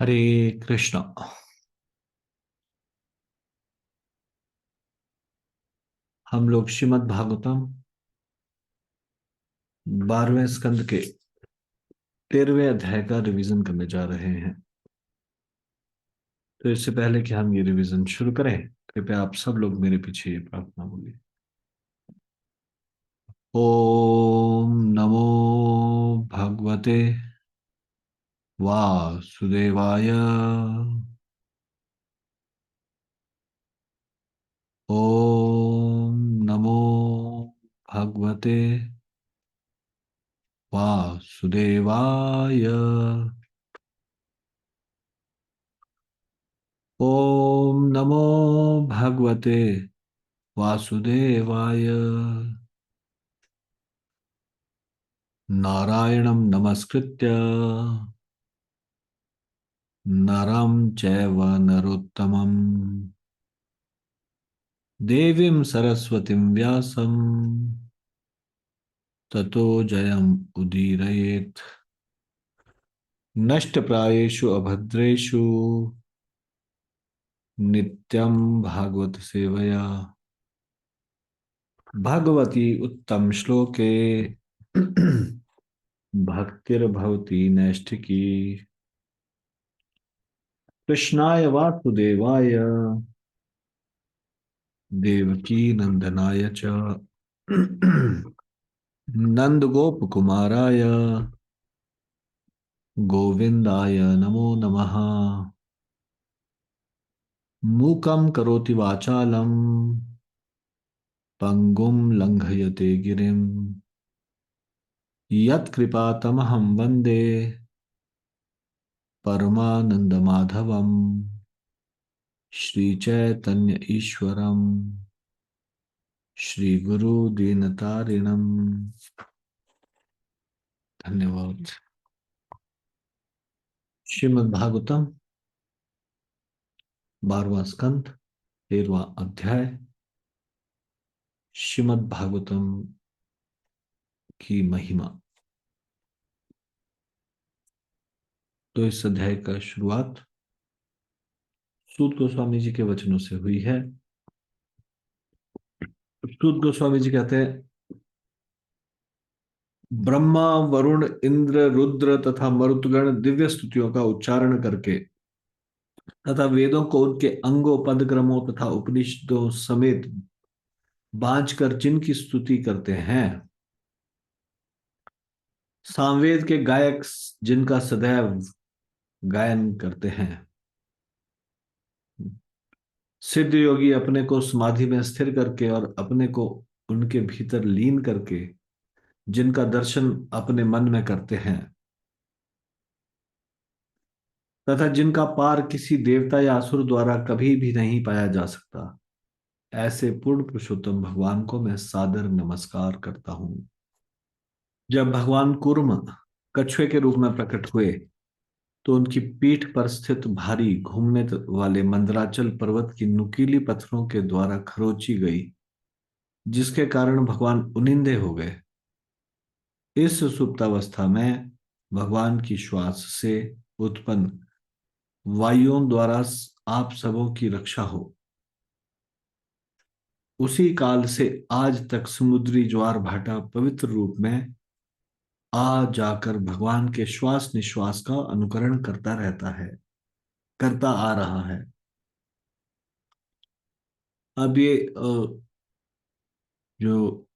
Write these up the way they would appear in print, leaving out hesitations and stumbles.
हरे कृष्णा। हम लोग श्रीमद् भागवतम 12वें स्कंद के 13वें अध्याय का रिवीजन करने जा रहे हैं। तो इससे पहले कि हम ये रिवीजन शुरू करें, कृपया आप सब लोग मेरे पीछे ये प्रार्थना बोलिए। ओम नमो भगवते वासुदेवाय। ओम नमो भगवते वासुदेवाय। ओम नमो भगवते वासुदेवाय। नारायणं नमस्कृत्य नरं चैव नरोत्तमं देवीं सरस्वतीं व्यासं ततो जयम् उदीरयेत्। नष्टप्रायेषु अभद्रेषु नित्यं भागवत सेवया भगवती उत्तम श्लोके भक्तिर्भवति नैष्ठिकी। कृष्णाय वासुदेवाय देवकी नंदनाय च नंद गोप कुमाराय गोविंदाय नमो नमः। मूकं करोति वाचालं पंगुं लंघयते गिरिं यत्कृपातमहं वन्दे परमानन्दमाधवम्। श्रीचैतन्य ईश्वरम् श्रीगुरु दीनतारिणम्। धन्यवाद। श्रीमद् भागवतम 12वां स्कंद 13वां अध्याय। श्रीमद् भागवतम की महिमा। तो इस अध्याय का शुरुआत सूत गोस्वामी जी के वचनों से हुई है। सूत गोस्वामी जी कहते हैं, ब्रह्मा वरुण इंद्र रुद्र तथा मरुतगण दिव्य स्तुतियों का उच्चारण करके तथा वेदों को उनके अंगों पदक्रमों तथा उपनिषदों समेत बांझ कर जिनकी स्तुति करते हैं, सामवेद के गायक जिनका सदैव गायन करते हैं, सिद्ध योगी अपने को समाधि में स्थिर करके और अपने को उनके भीतर लीन करके जिनका दर्शन अपने मन में करते हैं, तथा जिनका पार किसी देवता या असुर द्वारा कभी भी नहीं पाया जा सकता, ऐसे पूर्ण पुरुषोत्तम भगवान को मैं सादर नमस्कार करता हूं। जब भगवान कूर्म कछुए के रूप में प्रकट हुए तो उनकी पीठ पर स्थित भारी घूमने वाले मंदराचल पर्वत की नुकीली पत्थरों के द्वारा खरोची गई, जिसके कारण भगवान उनिंदे हो गए। इस सुप्तावस्था में भगवान की श्वास से उत्पन्न वायुओं द्वारा आप सबों की रक्षा हो। उसी काल से आज तक समुद्री ज्वार भाटा पवित्र रूप में आ जाकर भगवान के श्वास निश्वास का अनुकरण करता रहता है, करता आ रहा है। अब ये जो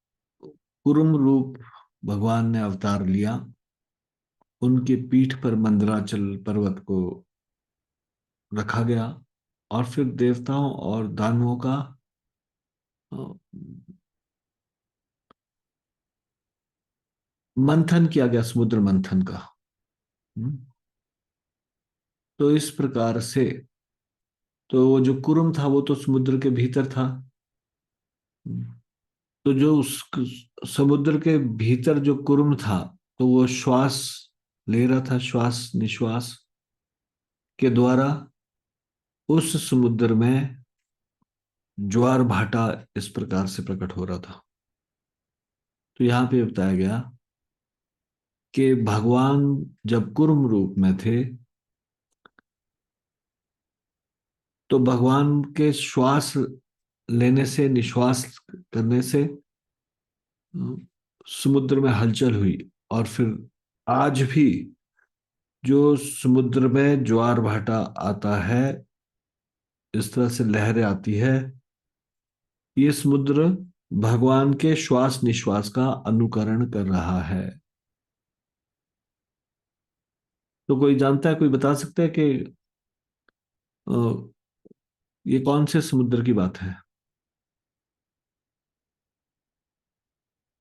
कुरुम रूप भगवान ने अवतार लिया, उनके पीठ पर मंदराचल पर्वत को रखा गया और फिर देवताओं और दानवों का अ, मंथन किया गया, समुद्र मंथन का। हम्म। तो इस प्रकार से तो वो जो कुरुम था वो तो समुद्र के भीतर था। तो जो उस समुद्र के भीतर जो कुरुम था, तो वो श्वास ले रहा था, श्वास निश्वास के द्वारा उस समुद्र में ज्वार भाटा इस प्रकार से प्रकट हो रहा था। तो यहाँ पे बताया गया कि भगवान जब कुर्म रूप में थे तो भगवान के श्वास लेने से, निश्वास करने से समुद्र में हलचल हुई। और फिर आज भी जो समुद्र में ज्वार भाटा आता है, इस तरह से लहरें आती है, ये समुद्र भगवान के श्वास निश्वास का अनुकरण कर रहा है। तो कोई जानता है, कोई बता सकता है कि अ, ये कौन से समुद्र की बात है?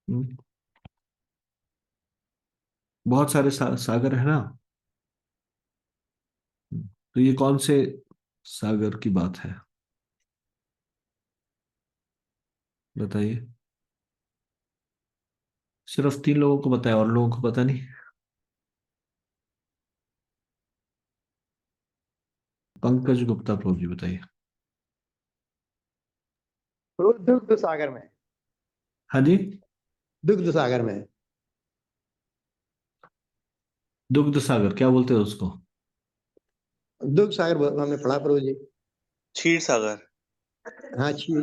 हम्म, बहुत सारे सागर है ना। तो ये कौन से सागर की बात है, बताइए। सिर्फ 3 लोगों को पता है, और लोगों को पता नहीं। पंकज गुप्ता प्रभु जी, बताइए। दुग्ध सागर में। हाँ जी। दुग्ध सागर में। दुग्ध सागर क्या बोलते हैं उसको? दुग्ध सागर हमने पढ़ा प्रभु जी। क्षीर सागर। हाँ छी।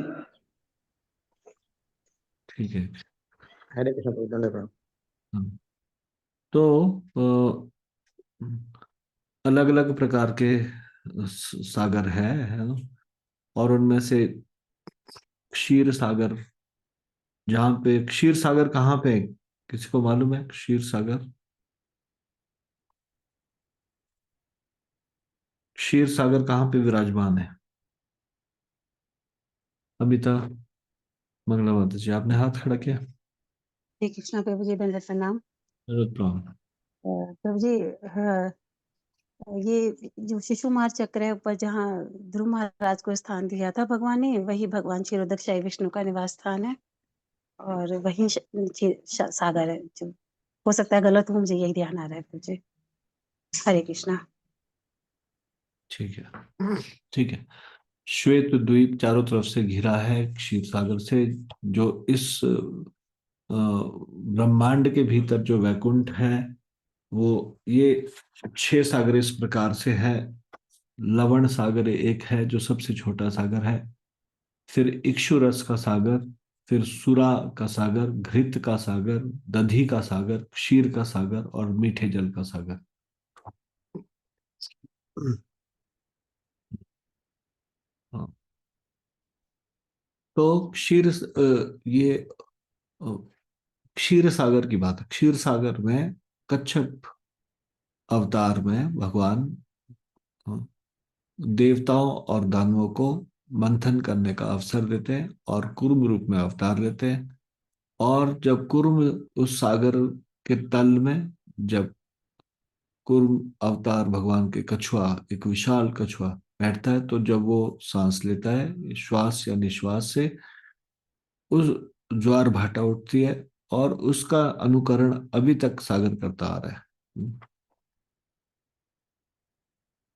ठीक है। हरे कृष्ण प्रभु, दंडवत प्रणाम। हाँ। तो अलग अलग प्रकार के सागर है ना? और उनमें से क्षीर सागर, जहाँ पे क्षीर सागर कहाँ पे है? किसी को मालूम है क्षीर सागर? क्षीर सागर कहाँ पे विराजमान है? अमिता मंगलावत जी, आपने हाथ खड़ा किया। श्री कृष्णा प्रभु जी, दंडवत प्रणाम। जरूरत प्रणाम। प्रभु जी, हाँ, ये जो शिशुमार चक्र है ऊपर, जहाँ ध्रुव महाराज को स्थान दिया था भगवान ने, वही भगवान क्षीरोदक विष्णु का निवास स्थान है। और वही सागर है। जो हो सकता है गलत हो, मुझे यही ध्यान आ रहा है प्रभु जी। हरे कृष्णा। ठीक है, ठीक है। श्वेत द्वीप चारों तरफ से घिरा है क्षीर सागर से। जो इस ब्रह्मांड के भीतर जो वैकुंठ है, वो ये 6 सागर इस प्रकार से है। लवण सागर एक है जो सबसे छोटा सागर है। फिर इक्षुरस का सागर, फिर सुरा का सागर, घृत का सागर, दधी का सागर, क्षीर का सागर और मीठे जल का सागर। हाँ। तो ये अ, क्षीर सागर की बात है। क्षीर सागर में कच्छप अवतार में भगवान अ, देवताओं और दानवों को मंथन करने का अवसर देते हैं और कूर्म रूप में अवतार लेते हैं। और जब कूर्म उस सागर के तल में, जब कूर्म अवतार भगवान के कछुआ, एक विशाल कछुआ बैठता है, तो जब वो सांस लेता है श्वास या निश्वास से, उस ज्वार भाटा उठती है। और उसका अनुकरण अभी तक सागर करता आ रहा है।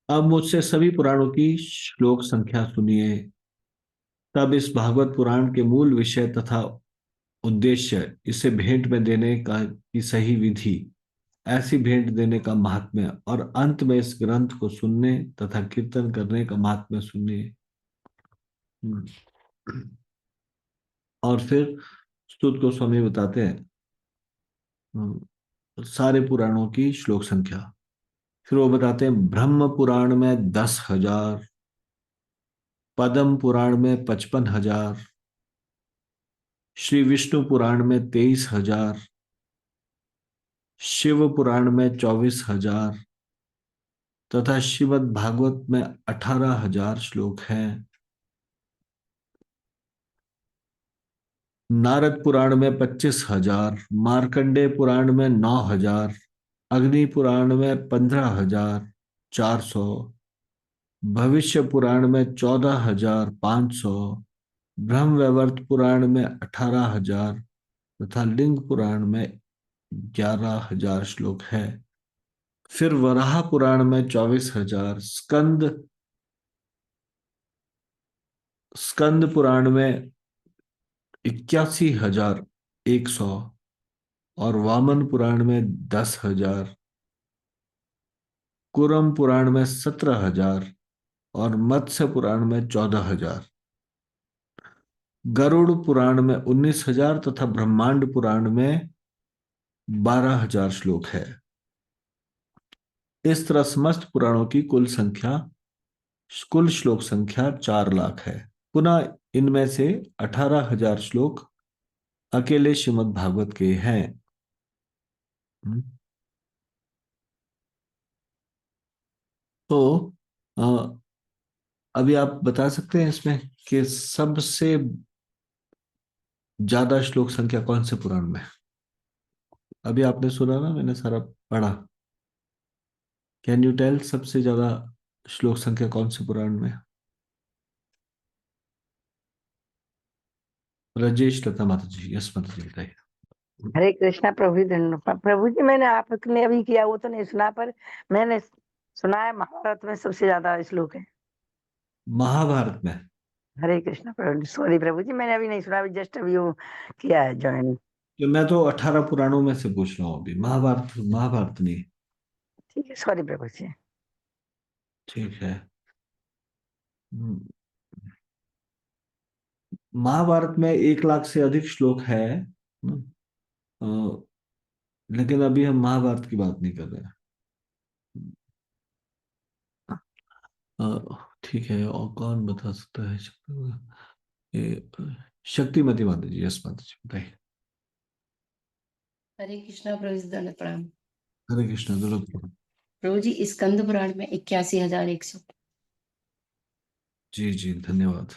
अब मुझसे सभी पुराणों की श्लोक संख्या सुनिए, तब इस भागवत पुराण के मूल विषय तथा उद्देश्य, इसे भेंट में देने का की सही विधि, ऐसी भेंट देने का महात्म्य, और अंत में इस ग्रंथ को सुनने तथा कीर्तन करने का महात्म्य सुनिए। हम्म। और फिर सुत गोस्वामी बताते हैं सारे पुराणों की श्लोक संख्या। फिर वो बताते हैं ब्रह्म पुराण में 10,000, पद्म पुराण में 55,000, श्री विष्णु पुराण में 23,000, शिव पुराण में 24,000 तथा श्रीमद् भागवत में 18,000 श्लोक हैं। नारद पुराण में 25,000, मार्कंडे पुराण में 9,000, अग्नि पुराण में 15,400, भविष्य पुराण में 14,500, ब्रह्म वैवर्त पुराण में 18,000 तथा लिंग पुराण में 11,000 श्लोक है। फिर वराह पुराण में 24,000, स्कंद पुराण में 81,100 और वामन पुराण में 10,000, कुरम पुराण में 17,000 और मत्स्य पुराण में 14,000। गरुड़ पुराण में 19,000 तथा ब्रह्मांड पुराण में 12,000 श्लोक है। इस तरह समस्त पुराणों की कुल श्लोक संख्या 4 लाख है। पुनः इनमें से 18,000 श्लोक अकेले श्रीमद् भागवत के हैं। हम्म। तो अ, अभी आप बता सकते हैं इसमें कि सबसे ज्यादा श्लोक संख्या कौन से पुराण में है? अभी आपने सुना ना, मैंने सारा पढ़ा। कैन यू टेल सबसे ज्यादा श्लोक संख्या कौन से पुराण में है? राजेश लता माता जी, यस माता जी, बताइए। हरे कृष्णा प्रभु जी धन्यवाद। प्रभु जी मैंने आपने अभी किया वो तो नहीं सुना, पर मैंने सुना है महाभारत में सबसे ज्यादा श्लोक है। महाभारत में? हरे कृष्णा प्रभु जी, सॉरी प्रभु जी, मैंने अभी नहीं सुना, अभी जस्ट अभी वो किया है ज्वाइन। जो मैं तो 18 पुराणों में से पूछ रहा हूँ अभी, महाभारत महाभारत नहीं। ठीक है, सॉरी प्रभु जी। ठीक है। हम्म, महाभारत में 1 लाख से अधिक श्लोक है। अ, लेकिन अभी हम महाभारत की बात नहीं कर रहे हैं। ठीक है, और कौन बता सकता है? ये शक्तिमती माता जी, यस माता जी, बताइए। हरे कृष्णा प्रभु जी दंड प्रणाम। हरे कृष्ण, जरूरत। प्रभु जी स्कंद पुराण में 81,100। जी जी, धन्यवाद।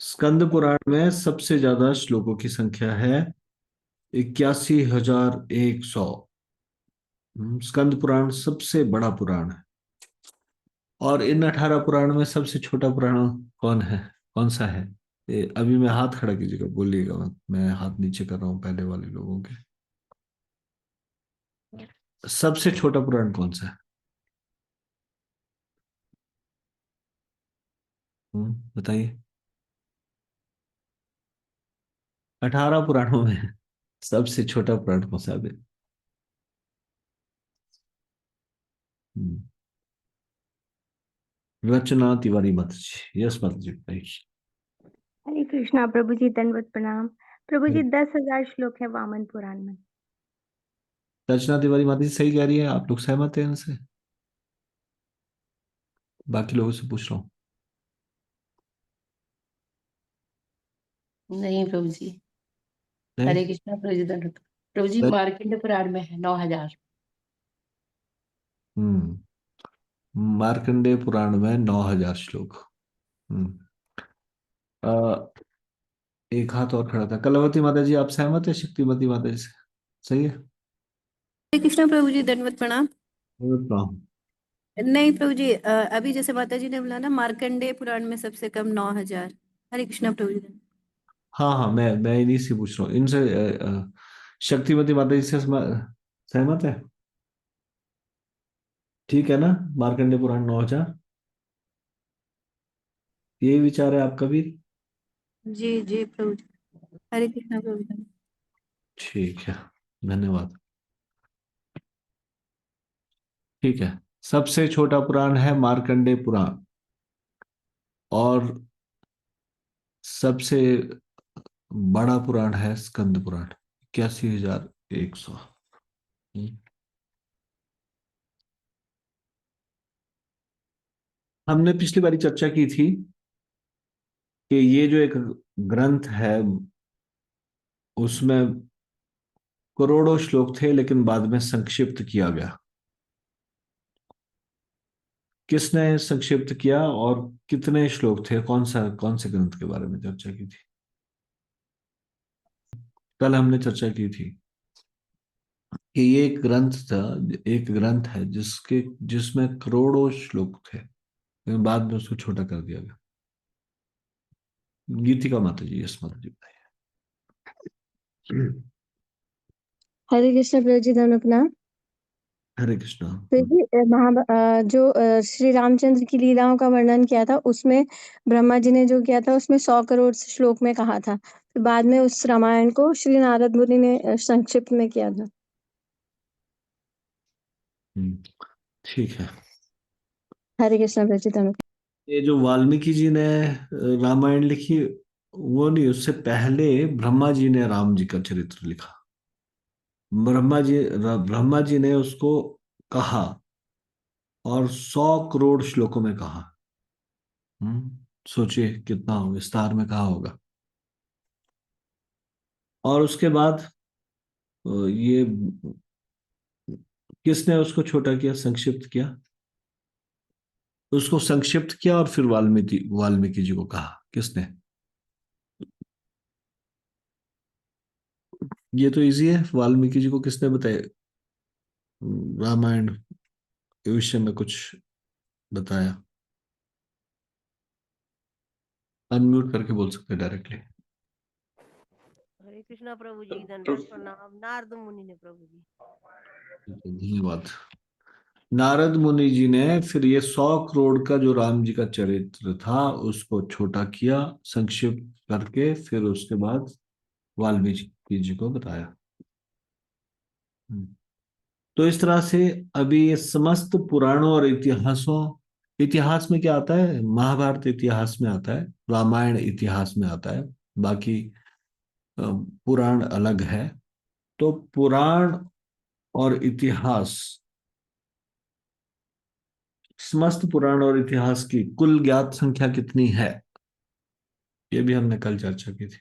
स्कंद पुराण में सबसे ज्यादा श्लोकों की संख्या है 81,100। स्कंद पुराण सबसे बड़ा पुराण है। और इन 18 पुराण में सबसे छोटा पुराण कौन है? कौन सा है? अभी मैं हाथ खड़ा कीजिएगा, बोलिएगा मत। मैं हाथ नीचे कर रहा हूँ पहले वाले लोगों के। सबसे छोटा पुराण कौन सा है? बताइए। 18 पुराणों में सबसे छोटा पुराण कौन सा है? हम्म, रचना तिवारी मत जी, यस मत जी, बताइए। हरे कृष्णा प्रभु जी दंडवत प्रणाम। प्रभु जी 10,000 श्लोक है वामन पुराण में। रचना तिवारी माता जी सही कह रही है, आप लोग सहमत हैं इनसे? बाकी लोगों से पूछ रहा हूँ। नहीं प्रभु जी। नहीं? हरे कृष्णा प्रभु जी दंड प्रभु जी मार्कंड पुराण में है 9,000। मार्कंडेय पुराण में 9,000 श्लोक। हम्म अ, एक हाथ और खड़ा था। कलवती माता जी, आप सहमत है शक्तिमती माता जी से? सही है। हरे कृष्णा प्रभु जी दंडवत प्रणाम। प्रणाम। नहीं प्रभु जी, अभी जैसे माता जी ने बोला ना, मार्कंडेय पुराण में सबसे कम 9,000। हरे कृष्णा प्रभु जी। हाँ हाँ, मैं इन्हीं से पूछ रहा हूँ, इनसे। शक्तिमती माता जी से सहमत है? ठीक है ना? मार्कंडेय पुराण 9,000, यही विचार है आपका भी? जी जी प्रभु जी। हरे कृष्णा प्रभु जी। ठीक है, धन्यवाद। ठीक है, सबसे छोटा पुराण है मार्कंडेय पुराण। और सबसे बड़ा पुराण है स्कंद पुराण, 81,100। हमने पिछली बारी चर्चा की थी कि ये जो एक ग्रंथ है, उसमें करोड़ों श्लोक थे, लेकिन बाद में संक्षिप्त किया गया। किसने संक्षिप्त किया और कितने श्लोक थे? कौन से ग्रंथ के बारे में चर्चा की थी? कल हमने चर्चा की थी कि ये एक ग्रंथ था, एक ग्रंथ है जिसमें करोड़ों श्लोक थे, लेकिन बाद में उसको छोटा कर दिया गया। गीतिका माता जी, यस माता जी, बताइए। हरे कृष्ण प्रभु जी दंडवत प्रणाम। हरे कृष्णा। प्रभु जी जो श्री रामचंद्र की लीलाओं का वर्णन किया था, उसमें ब्रह्मा जी ने जो किया था उसमें 100 करोड़ श्लोक में कहा था। फिर बाद में उस रामायण को श्री नारद मुनि ने संक्षिप्त में किया था। ठीक है। हरे कृष्ण प्रभु जी दंडवत। ये जो वाल्मीकि जी ने रामायण लिखी, वो नहीं, उससे पहले ब्रह्मा जी ने राम जी का चरित्र लिखा। ब्रह्मा जी ने उसको कहा, और 100 करोड़ श्लोकों में कहा। सोचिए कितना विस्तार में कहा होगा। और उसके बाद ये किसने उसको छोटा किया, संक्षिप्त किया? उसको संक्षिप्त किया और फिर वाल्मीकि वाल्मीकि जी को कहा, किसने? ये तो इजी है, वाल्मीकि जी को किसने बताया रामायण के विषय में कुछ बताया? अनम्यूट करके बोल सकते हैं डायरेक्टली। हरे कृष्णा प्रभु जी, दंडवत प्रणाम। नारद मुनि ने प्रभु जी। धन्यवाद। नारद मुनि जी ने फिर ये 100 करोड़ का जो राम जी का चरित्र था उसको छोटा किया, संक्षिप्त करके, फिर उसके बाद वाल्मीकि जी को बताया। तो इस तरह से अभी ये समस्त पुराणों और इतिहासों, इतिहास में क्या आता है, महाभारत इतिहास में आता है, रामायण इतिहास में आता है, बाकी पुराण अलग है। तो पुराण और इतिहास, समस्त पुराण और इतिहास की कुल ज्ञात संख्या कितनी है, ये भी हमने कल चर्चा की थी।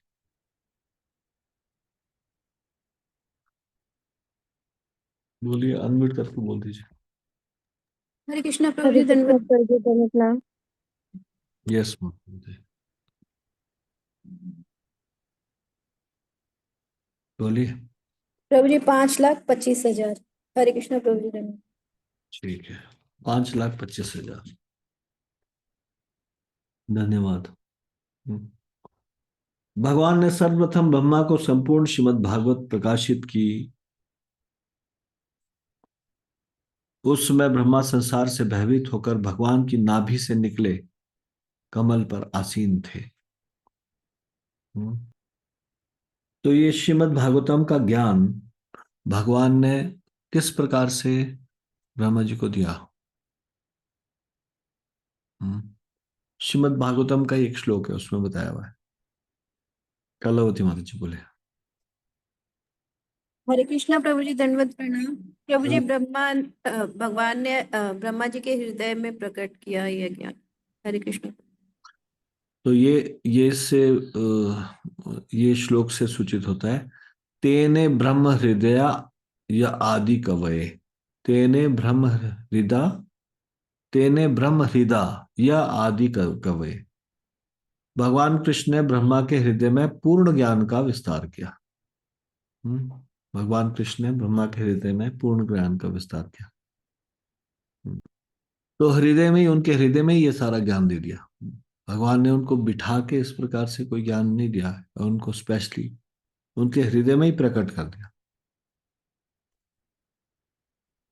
बोलिए, अनम्यूट करके बोल दीजिए। हरे कृष्णा प्रभु हरे जी, कृष्ण दंडवत। प्रभु दंडवत प्रणाम। यस, बोलिए। प्रभु जी 5,25,000। हरे कृष्णा प्रभु जी, दंडवत। ठीक है, 5,25,000। धन्यवाद। भगवान ने सर्वप्रथम ब्रह्मा को संपूर्ण श्रीमद् भागवत प्रकाशित की। उस समय ब्रह्मा संसार से भयभीत होकर भगवान की नाभि से निकले कमल पर आसीन थे। तो ये श्रीमद् भागवतम का ज्ञान भगवान ने किस प्रकार से ब्रह्मा जी को दिया? श्रीमद् भागवतम का एक श्लोक है, उसमें बताया हुआ है। कलावती माता जी बोले। हरे कृष्णा प्रभु जी, दंडवत प्रणाम। प्रभु जी, भगवान ने ब्रह्मा जी के हृदय में प्रकट किया यह ज्ञान। हरे कृष्ण। तो ये श्लोक से सूचित होता है, तेने ब्रह्म हृदय या आदि कवये। तेने ब्रह्म हृदय, तेने ब्रह्म हृदय या आदि कवये। भगवान कृष्ण ने ब्रह्मा के हृदय में पूर्ण ज्ञान का विस्तार किया। भगवान कृष्ण ने ब्रह्मा के हृदय में पूर्ण ज्ञान का विस्तार किया। तो हृदय में ही, उनके हृदय में ही ये सारा ज्ञान दे दिया। भगवान ने उनको बिठा के इस प्रकार से कोई ज्ञान नहीं दिया है, उनको स्पेशली उनके हृदय में ही प्रकट कर दिया।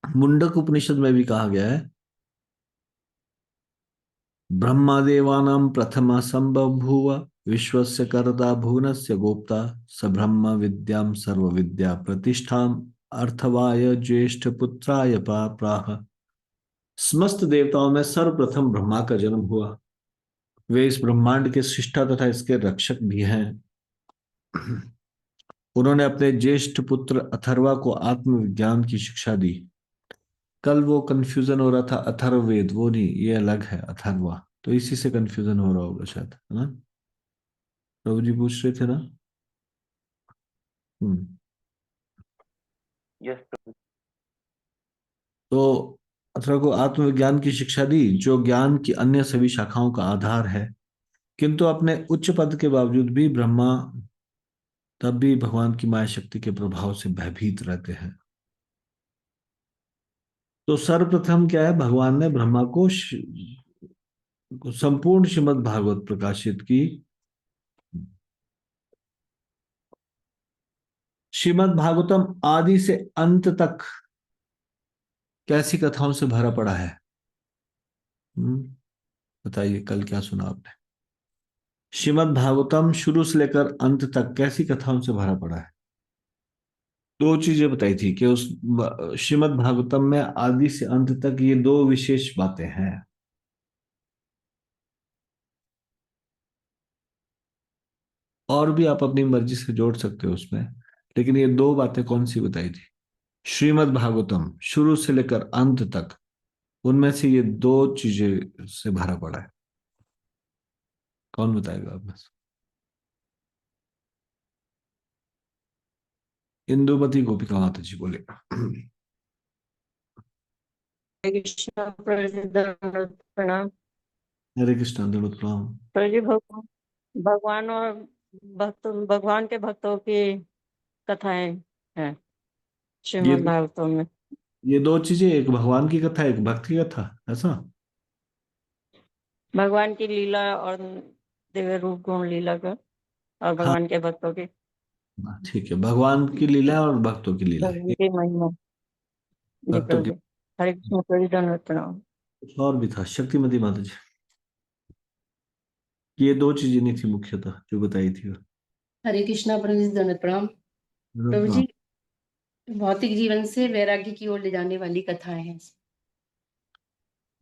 मुंडक उपनिषद में भी कहा गया है, ब्रह्मादेवानां प्रथमा संबभूव विश्वस्य कर्ता भुवनस्य गोप्ता स ब्रह्म विद्यां सर्व विद्या प्रतिष्ठाम अर्थवाय ज्येष्ठ पुत्राय प्राह। समस्त देवताओं में सर्वप्रथम ब्रह्मा का जन्म हुआ। वे इस ब्रह्मांड के सृष्टा तथा इसके रक्षक भी हैं। उन्होंने अपने ज्येष्ठ पुत्र अथर्वा को आत्मविज्ञान की शिक्षा दी। कल वो कंफ्यूजन हो रहा था, अथर्ववेद वो नहीं, ये अलग है अथर्वा, तो इसी से कंफ्यूजन हो रहा होगा शायद, है ना? प्रभु जी पूछ रहे थे ना। हम्म तो अथर्वा को आत्मविज्ञान की शिक्षा दी, जो ज्ञान की अन्य सभी शाखाओं का आधार है। किंतु अपने उच्च पद के बावजूद भी ब्रह्मा तब भी भगवान की माया शक्ति के प्रभाव से भयभीत रहते हैं। तो सर्वप्रथम क्या है, भगवान ने ब्रह्मा को संपूर्ण श्रीमद् भागवत प्रकाशित की। श्रीमद् भागवतम आदि से अंत तक कैसी कथाओं से भरा पड़ा है? बताइए, कल क्या सुना आपने? श्रीमद् भागवतम शुरू से लेकर अंत तक कैसी कथाओं से भरा पड़ा है? दो चीजें बताई थी कि उस श्रीमद् भागवतम में आदि से अंत तक ये दो विशेष बातें हैं। और भी आप अपनी मर्जी से जोड़ सकते हो उसमें, लेकिन ये दो बातें कौन सी बताई थी? श्रीमद् भागवतम शुरू से लेकर अंत तक, उनमें से ये दो चीजें से भरा पड़ा है। कौन बताएगा आप में से? इंदुमती गोपिका माता जी बोले। हरे कृष्णा प्रभु जी, दंडवत प्रणाम। हरे कृष्ण, दंडवत प्रणाम। प्रभु जी, भगवान और भगवान के भक्तों की कथाएं हैं ये श्रीमद् भागवतम में। ये दो चीजें, एक भगवान की कथा, एक भक्त की कथा, ऐसा? भगवान की लीला और दिव्य रूप गुण लीला का, और हाँ, भगवान के भक्तों की ठीक है, भगवान की लीला और भक्तों की लीला भगवान है। की महिमा। जी भक्तों प्रभु की जी, हरे कृष्ण प्रभु जी, दंडवत प्रणाम। कुछ और भी था, शक्तिमती माता जी। ये दो चीजें नहीं थी मुख्यतः जो बताई थी वो। हरे कृष्णा प्रभु जी, दंडवत प्रणाम। दंडवत प्रभु प्रणाम। जी, भौतिक जीवन से वैराग्य की ओर ले जाने वाली कथाएं हैं।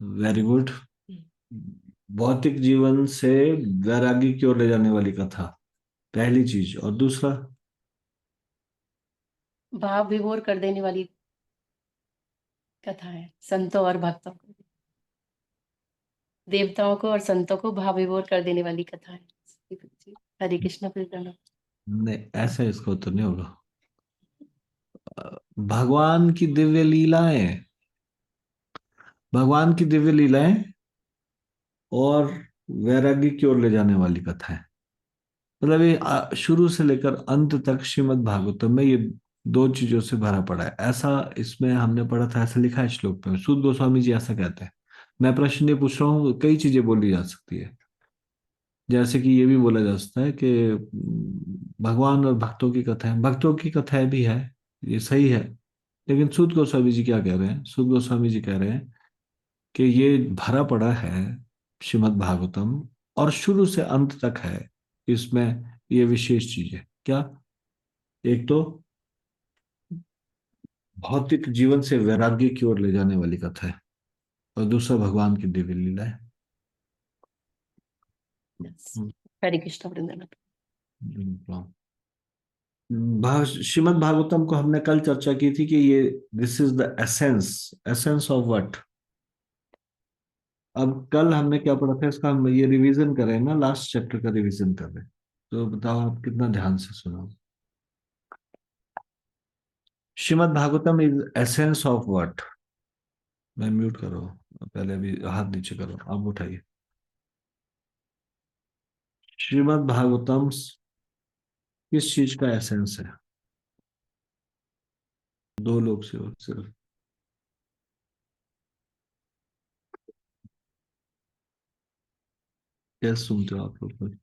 Very good. भौतिक जीवन से वैरागी की ओर ले जाने वाली कथा, पहली चीज। और दूसरा? भाव विभोर कर देने वाली कथा है, संतों और भक्तों को, देवताओं को और संतों को भाव विभोर कर देने वाली कथा है। हरे कृष्ण प्रभु। नहीं, ऐसा इसका उत्तर नहीं होगा। भगवान की दिव्य लीलाएं, भगवान की दिव्य लीलाएं और वैरागी की ओर ले जाने वाली कथा है। मतलब ये शुरू से लेकर अंत तक श्रीमद् भागवतम में ये दो चीजों से भरा पड़ा है, ऐसा इसमें हमने पढ़ा था, ऐसा लिखा है श्लोक में। सूत गोस्वामी जी ऐसा कहते हैं। मैं प्रश्न ये पूछ रहा हूँ, कई चीजें बोली जा सकती है। जैसे कि ये भी बोला जा सकता है कि भगवान और भक्तों की कथाएं, भक्तों की कथाएं भी है, ये सही है। लेकिन सूत गोस्वामी जी क्या कह रहे हैं? सूत गोस्वामी जी कह रहे हैं कि ये भरा पड़ा है श्रीमद् भागवतम, और शुरू से अंत तक है इसमें ये विशेष चीज है। क्या? एक तो भौतिक जीवन से वैराग्य की ओर ले जाने वाली कथा है, और दूसरा भगवान की दिव्य लीला है। हरे कृष्ण वृंदावन। श्रीमद् भागवतम को हमने कल चर्चा की थी कि ये this is the essence, essence of what. अब कल हमने क्या पढ़ा था इसका, हम ये रिवीजन कर रहे हैं ना, लास्ट चैप्टर का रिवीजन कर रहे हैं। तो बताओ आप कितना ध्यान से सुनो। Shrimad Bhagavatam is essence of what? मैं म्यूट करो, पहले अभी हाथ नीचे करो, आप उठाइए। श्रीमद् भागवतम किस चीज का एसेंस है? दो लोग से सिर्फ, कैसे सुनते हो आप लोग?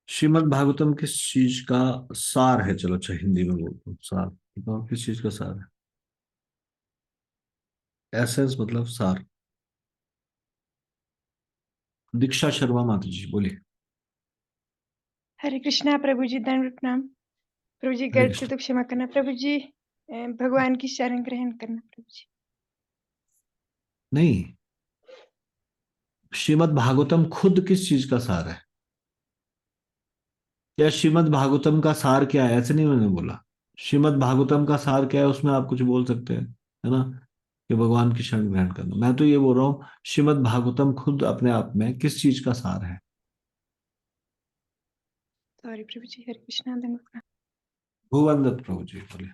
श्रीमद् भागवतम किस चीज का सार है? चलो अच्छा हिंदी में बोलते हो, सार बताओ, किस चीज का सार है? एसेंस मतलब सार। दीक्षा शर्मा माता जी बोलिए। हरे कृष्णा प्रभु जी, दंड प्रणाम। प्रभु जी, हरे गलती कृष्ण। तो क्षमा करना प्रभु जी। भगवान की शरण ग्रहण करना प्रभु जी। नहीं, श्रीमद् भागवतम खुद किस चीज का सार है? या श्रीमद् भागवतम का सार क्या है, ऐसे नहीं मैंने बोला। श्रीमद् भागवतम का सार क्या है, उसमें आप कुछ बोल सकते हैं, है ना, कि भगवान की शरण ग्रहण करना। मैं तो ये बोल रहा हूँ श्रीमद् भागवतम खुद अपने आप में किस चीज का सार है? सॉरी प्रभु जी, हरे कृष्णा, दंड प्रणाम। भुवन दत्त प्रभु जी बोलिए।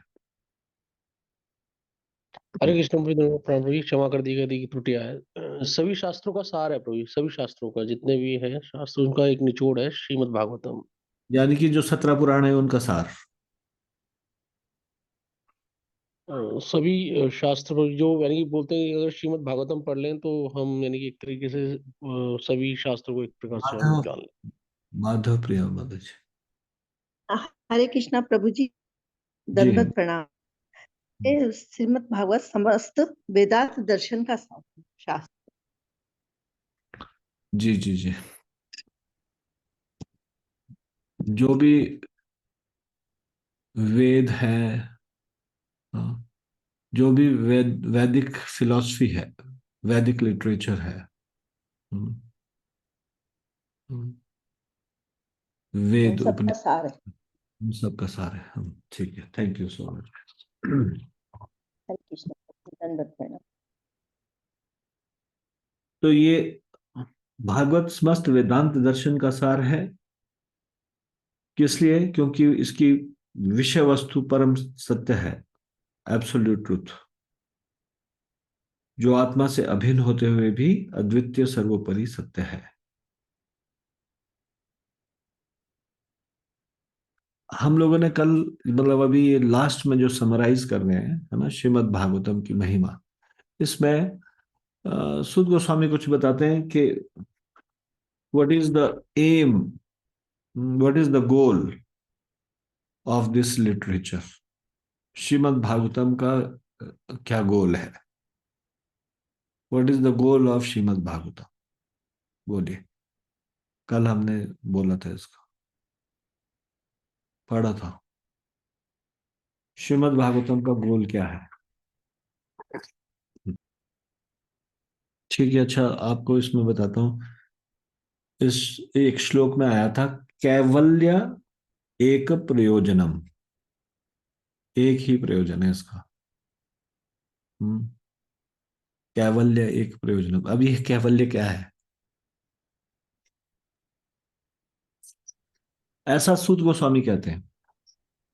हरे कृष्ण प्रभु, प्रभु जी क्षमा कर दी गई त्रुटियां है। सभी शास्त्रों का सार है प्रभु जी, सभी शास्त्रों का, जितने भी है शास्त्र, उनका एक निचोड़ है श्रीमद् भागवतम। यानी कि जो 17 पुराण है उनका सार। सभी शास्त्र जो यानी कि बोलते हैं कि अगर श्रीमद् भागवतम पढ़ लें तो हम यानी कि एक तरीके से सभी शास्त्रों को एक प्रकार से हम माधव, जान लें। माधव प्रिया माता जी। हरे कृष्णा प्रभु जी, जी दंडवत प्रणाम। ये श्रीमद् भागवत समस्त वेदांत दर्शन का शास्त्र। जी जी जी। जो भी वेद है, हाँ, जो भी वैदिक फिलॉसफी है, वैदिक लिटरेचर है, हम्म, हम्म, वेद सबका उपनिषद सार है। हम सबका सार है हम। ठीक है, थैंक यू सो मच। हरे कृष्ण, दंडवत प्रणाम। तो ये भागवत समस्त वेदांत दर्शन का सार है। किस लिए? क्योंकि इसकी विषय वस्तु परम सत्य है, एब्सोल्यूट ट्रुथ, जो आत्मा से अभिन्न होते हुए भी अद्वितीय सर्वोपरि सत्य है। हम लोगों ने कल, मतलब अभी ये लास्ट में जो समराइज कर रहे हैं, है ना, श्रीमद् भागवतम की महिमा, इसमें सुद गोस्वामी कुछ बताते हैं कि what is the aim, what is the goal of this literature. Srimad Bhagavatam का क्या गोल है? What is the goal of Srimad Bhagavatam? बोलिए। कल हमने बोला था, इसका पढ़ा था। श्रीमद् भागवतम का गोल क्या है? ठीक है, अच्छा आपको इसमें बताता हूँ। इस एक श्लोक में आया था, कैवल्य एक प्रयोजनम, एक ही प्रयोजन है इसका। कैवल्य एक प्रयोजनम। अब ये कैवल्य क्या है? ऐसा सूत गोस्वामी कहते हैं।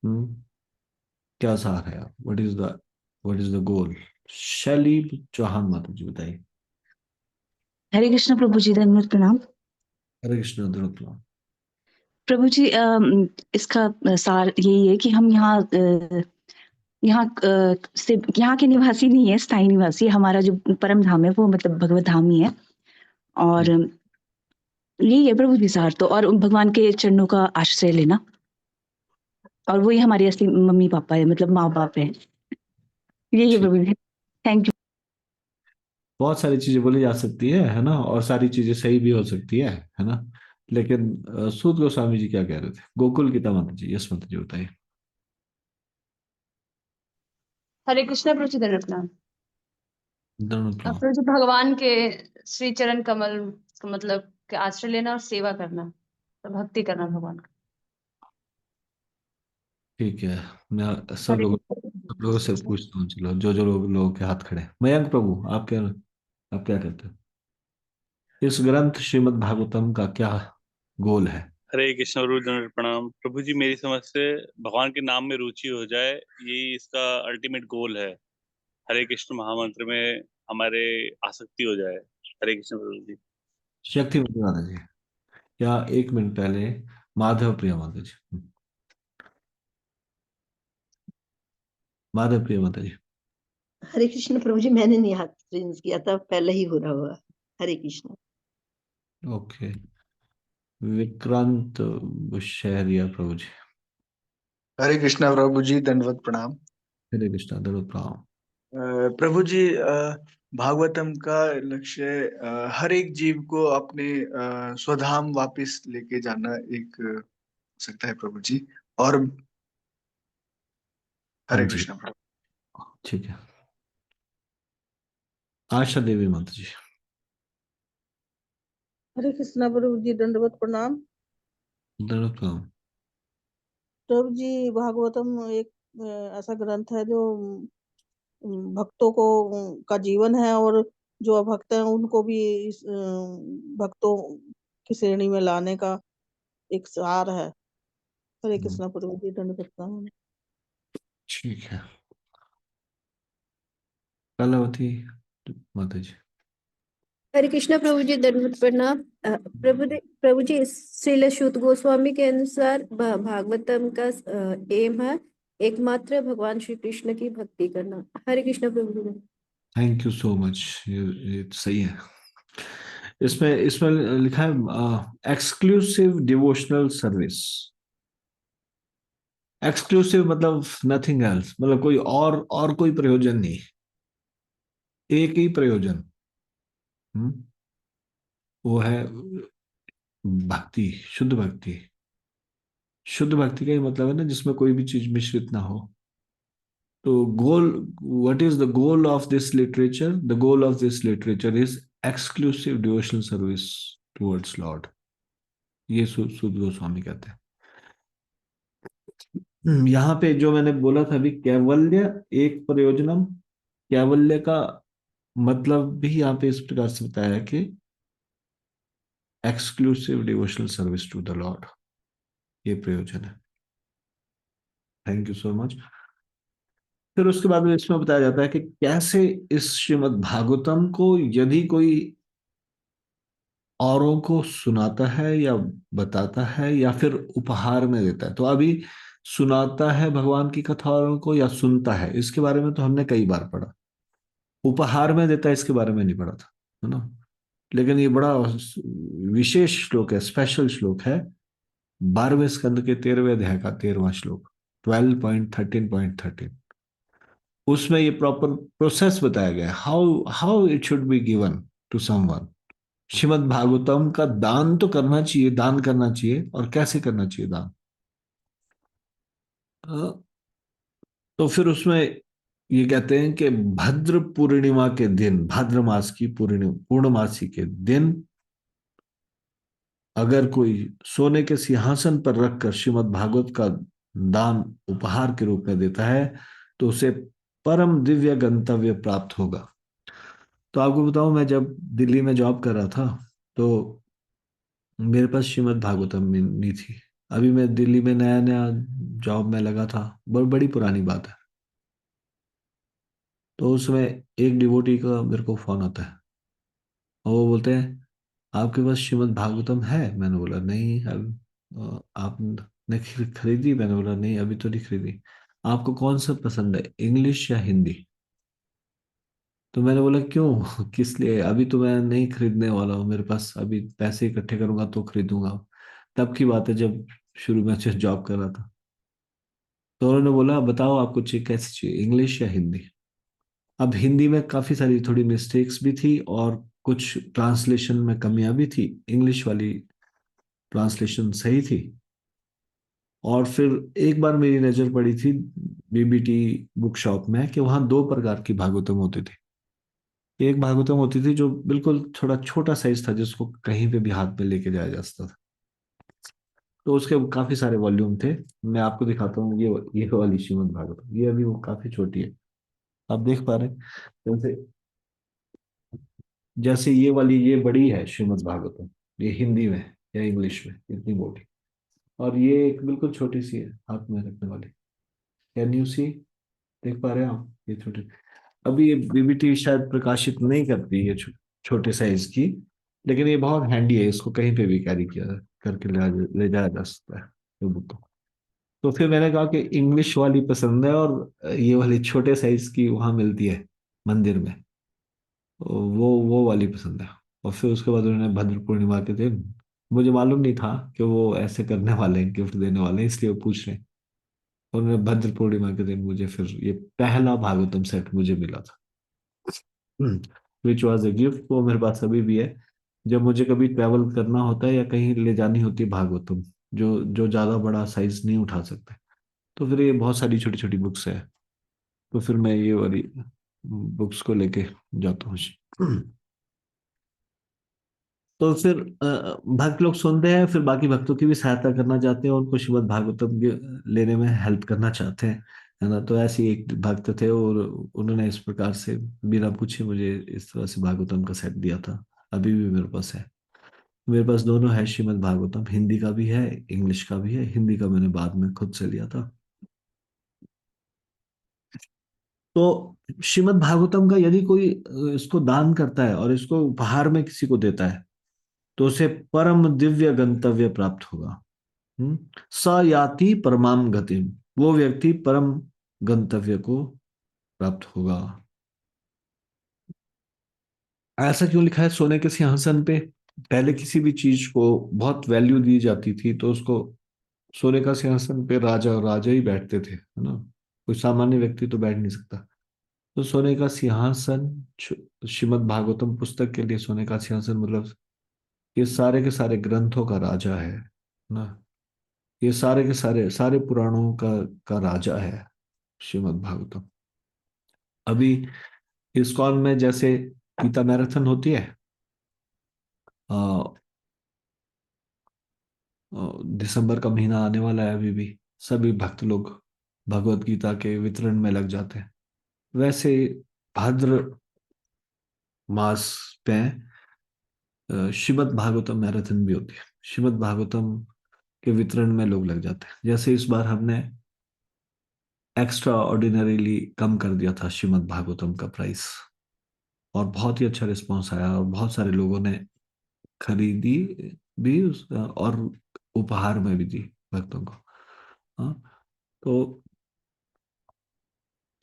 हम्म क्या सार है? व्हाट इज द गोल? शैली चौहान माता जी बताइए। हरे कृष्ण प्रभु जी, धन्यवाद प्रणाम। हरे कृष्ण द्रुपद। प्रभु जी, इसका सार यही है कि हम यहाँ के निवासी नहीं है, स्थायी निवासी। हमारा जो परम धाम है वो मतलब भगवत धाम ही है, और यही है प्रभु जी सार तो। और उन भगवान के चरणों का आश्रय लेना, और वही हमारे असली मम्मी पापा है, मतलब माँ बाप है। यही है प्रभु जी। Thank you. बहुत सारी चीजें बोली जा सकती है ना, और सारी चीजें सही भी हो सकती है ना। लेकिन सूत गोस्वामी जी क्या कह रहे थे? गोकुल गीता माता जी, यस माता जी बताइए। हरे कृष्ण प्रभु जी, दंडवत प्रणाम। धन्यवाद। प्रभु जी, भगवान के श्री चरण कमल का मतलब के आश्रय लेना और सेवा करना, तो भक्ति करना भगवान का। ठीक है, मैं हरे सब लोगों से पूछता हूँ। चलो, जो जो लोगों के हाथ खड़े हैं। मयंक प्रभु, आप क्या कहते हैं? इस ग्रंथ श्रीमद् भागवतम का क्या गोल है? हरे कृष्ण गुरु दंडवत प्रणाम। प्रभु जी, मेरी समझ से भगवान के नाम में रुचि हो जाए, यही इसका अल्टीमेट गोल है। हरे कृष्ण महामंत्र में हमारे आसक्ति हो जाए। हरे कृष्ण प्रभु जी। शक्तिवती माता जी, या एक मिनट पहले माधव प्रिया माता जी। माधव प्रिया माता जी। हरे कृष्ण प्रभु जी, मैंने नहीं हाथ रेंज किया था, पहले ही हो रहा हुआ। हरे कृष्ण। ओके, विक्रांत शहरिया प्रभु जी। हरे कृष्णा प्रभु जी, दंडवत प्रणाम। हरे कृष्णा, दंडवत प्रणाम। प्रभु जी, भागवतम का लक्ष्य हर एक जीव को अपने स्वधाम वापस लेके जाना एक हो सकता है प्रभु जी। और हाँ हरे जी, कृष्णा प्रभु। ठीक है। आशा देवी माता जी। हरे कृष्णा प्रभु जी, दंडवत प्रणाम। दंडवत प्रणाम। प्रभु जी, भागवतम एक ऐसा ग्रंथ है जो भक्तों को का जीवन है, और जो अभक्त हैं उनको भी इस भक्तों की श्रेणी में लाने का एक सार है। हरे कृष्णा प्रभु जी, दंडवत प्रणाम। ठीक है, कलावती माता जी। हरे कृष्णा प्रभु जी, दंडवत प्रणाम। प्रभु जी, श्रील शुत गोस्वामी के अनुसार भागवतम का एम है एकमात्र भगवान श्री कृष्ण की भक्ति करना। हरे कृष्णा प्रभु जी। थैंक यू सो मच, ये तो सही है। इसमें इसमें लिखा है एक्सक्लूसिव डिवोशनल सर्विस। एक्सक्लूसिव मतलब नथिंग एल्स, मतलब कोई और कोई प्रयोजन नहीं, एक ही प्रयोजन। वो है भक्ति, शुद्ध भक्ति। शुद्ध भक्ति का ही मतलब है ना, जिसमें कोई भी चीज मिश्रित ना हो। तो goal, what is the goal of this literature? The goal of this literature is exclusive devotional service towards Lord. ये सूद गोस्वामी कहते हैं। यहाँ पे जो मैंने बोला था अभी, कैवल्य एक प्रयोजनम, कैवल्य का मतलब भी यहाँ पे इस प्रकार से बताया है कि exclusive devotional service to the lord, ये प्रयोजन है। Thank you so much. फिर उसके बाद में इसमें बताया जाता है कि कैसे इस श्रीमद् भागवतम को यदि कोई औरों को सुनाता है या बताता है या फिर उपहार में देता है। तो अभी सुनाता है भगवान की कथा औरों को या सुनता है, इसके बारे में तो हमने कई बार पढ़ा। उपहार में देता है इसके बारे में नहीं पढ़ा था, है ना। लेकिन ये बड़ा विशेष श्लोक है, स्पेशल श्लोक है, 12वें स्कंद के 13वें अध्याय का 13वां श्लोक, 12.13.13। उसमें ये प्रॉपर प्रोसेस बताया गया है, how how it should be given to someone. Srimad Bhagavatam का दान तो करना चाहिए, दान करना चाहिए, और कैसे करना चाहिए दान। तो फिर उसमें ये कहते हैं कि भद्र पूर्णिमा के दिन, भाद्र मास की पूर्णमासी के दिन अगर कोई सोने के सिंहासन पर रखकर श्रीमद् भागवत का दान उपहार के रूप में देता है तो उसे परम दिव्य गंतव्य प्राप्त होगा। तो आपको बताऊं, मैं जब दिल्ली में जॉब कर रहा था तो मेरे पास श्रीमद् भागवतम नहीं थी। अभी मैं दिल्ली में नया नया जॉब में लगा था, बड़ी पुरानी बात है। तो उसमें एक डिवोटी का मेरे को फोन आता है और वो बोलते हैं आपके पास श्रीमद् भागवतम है। मैंने बोला नहीं, अब आपने खरीदी। मैंने बोला नहीं, अभी तो नहीं खरीदी। आपको कौन सा पसंद है, इंग्लिश या हिंदी? तो मैंने बोला क्यों, किस लिए? अभी तो मैं नहीं खरीदने वाला हूँ, मेरे पास अभी पैसे इकट्ठे करूंगा तो खरीदूंगा। तब की बात है जब शुरू में जॉब कर रहा था। तो उन्होंने बोला बताओ आपको चाहिए, कैसी चाहिए, इंग्लिश या हिंदी? अब हिंदी में काफी सारी थोड़ी मिस्टेक्स भी थी और कुछ ट्रांसलेशन में कमियां भी थी। इंग्लिश वाली ट्रांसलेशन सही थी। और फिर एक बार मेरी नजर पड़ी थी बीबीटी बुक शॉप में कि वहाँ दो प्रकार की भागवतम होती थी। एक भागवतम होती थी जो बिल्कुल थोड़ा छोटा साइज था, जिसको कहीं पे भी हाथ में लेके जाया जा सकता था। तो उसके काफी सारे वॉल्यूम थे। मैं आपको दिखाता हूँ, ये वाली श्रीमद् भागवतम, ये अभी वो काफी छोटी है, आप देख पा रहे हैं। जैसे जैसे ये वाली, ये बड़ी है श्रीमद् भागवतम, ये हिंदी में या इंग्लिश में इतनी मोटी, और ये एक बिल्कुल छोटी सी है हाथ में रखने वाली। कैन यू सी, देख पा रहे हैं आप? ये छोटी, अभी ये बीबीटी शायद प्रकाशित नहीं करती ये छोटे साइज की, लेकिन ये बहुत हैंडी है, इसको कहीं पे भी कैरी किया करके ले जाया जा सकता है ये बुक को। तो फिर मैंने कहा कि इंग्लिश वाली पसंद है और ये वाली छोटे साइज की वहां मिलती है मंदिर में, वो वाली पसंद है। और फिर उसके बाद उन्होंने भद्र पूर्णिमा के दिन, मुझे मालूम नहीं था कि वो ऐसे करने वाले हैं, गिफ्ट देने वाले हैं, इसलिए वो पूछ रहे हैं। उन्होंने भद्र पूर्णिमा के दिन मुझे फिर ये पहला भागवतम सेट मुझे मिला था, विच वॉज ए गिफ्ट। वो मेरे पास अभी भी है। जब मुझे कभी ट्रैवल करना होता है या कहीं ले जानी होती है भागवतम, जो जो ज्यादा बड़ा साइज नहीं उठा सकते, तो फिर ये बहुत सारी छोटी छोटी बुक्स है, तो फिर मैं ये वाली बुक्स को लेके जाता हूँ। तो फिर भक्त लोग सुनते हैं, फिर बाकी भक्तों की भी सहायता करना चाहते हैं, उनको श्रीमद् भागवतम लेने में हेल्प करना चाहते हैं, है ना। तो ऐसे ही एक भक्त थे और उन्होंने इस प्रकार से बिना पूछे मुझे इस तरह से भागवतम का सेट दिया था। अभी भी मेरे पास है। मेरे पास दोनों है श्रीमद् भागवतम, हिंदी का भी है, इंग्लिश का भी है। हिंदी का मैंने बाद में खुद से लिया था। तो श्रीमद् भागवतम का यदि कोई इसको दान करता है और इसको उपहार में किसी को देता है तो उसे परम दिव्य गंतव्य प्राप्त होगा। स याति परमाम गतिम, वो व्यक्ति परम गंतव्य को प्राप्त होगा। ऐसा क्यों लिखा है सोने के सिंहासन पे? पहले किसी भी चीज को बहुत वैल्यू दी जाती थी तो उसको सोने का सिंहासन पे राजा और राजा ही बैठते थे, है ना। कोई सामान्य व्यक्ति तो बैठ नहीं सकता। तो सोने का सिंहासन, श्रीमद् भागवतम पुस्तक के लिए सोने का सिंहासन मतलब ये सारे के सारे ग्रंथों का राजा है ना। ये सारे के सारे सारे पुराणों का राजा है श्रीमद् भागवतम। अभी इस्कॉन में जैसे गीता मैराथन होती है, दिसंबर का महीना आने वाला है, अभी भी सभी भक्त लोग भगवत गीता के वितरण में लग जाते हैं। वैसे भाद्र मास में श्रीमद् भागवतम मैराथन भी होती है। श्रीमद् भागवतम के वितरण में लोग लग जाते हैं। जैसे इस बार हमने एक्स्ट्रा ऑर्डिनरीली कम कर दिया था श्रीमद् भागवतम का प्राइस, और बहुत ही अच्छा रिस्पॉन्स आया, और बहुत सारे लोगों ने खरीदी भी और उपहार में भी दी भक्तों को। हाँ, तो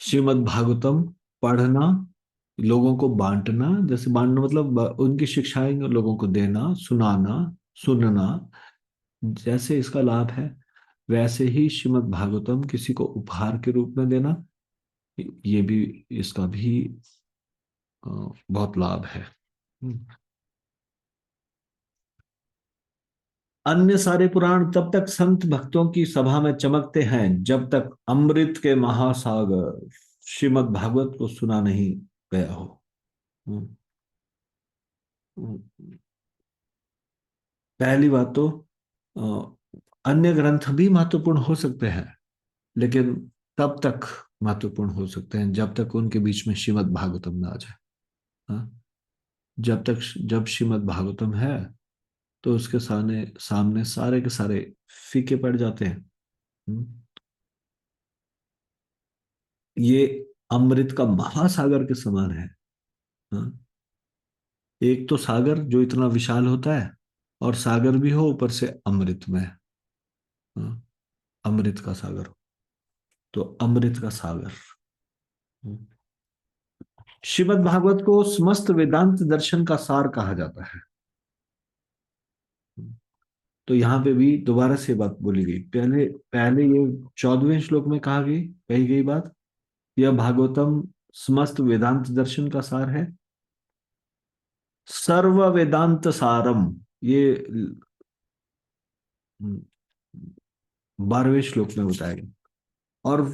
श्रीमद् भागवतम पढ़ना, लोगों को बांटना, जैसे बांटना मतलब उनकी शिक्षाएं लोगों को देना, सुनाना, सुनना, जैसे इसका लाभ है वैसे ही श्रीमद् भागवतम किसी को उपहार के रूप में देना, ये भी, इसका भी बहुत लाभ है। अन्य सारे पुराण तब तक संत भक्तों की सभा में चमकते हैं जब तक अमृत के महासागर श्रीमद् भागवत को सुना नहीं गया हो। पहली बात तो अन्य ग्रंथ भी महत्वपूर्ण हो सकते हैं, लेकिन तब तक महत्वपूर्ण हो सकते हैं जब तक उनके बीच में श्रीमद् भागवतम ना आ जाए। हाँ? जब श्रीमद् भागवतम है तो उसके सामने सारे के सारे फीके पड़ जाते हैं। ये अमृत का महासागर के समान है। हाँ? एक तो सागर जो इतना विशाल होता है, और सागर भी हो ऊपर से अमृत में। हाँ? अमृत का सागर हो, तो अमृत का सागर। श्रीमद् भागवत को समस्त वेदांत दर्शन का सार कहा जाता है। तो यहाँ पे भी दोबारा से बात बोली गई। पहले पहले ये 14वें श्लोक में कही गई बात, यह भागवतम समस्त वेदांत दर्शन का सार है। सर्व वेदांत सारम, ये 12वें श्लोक में बताया गया, और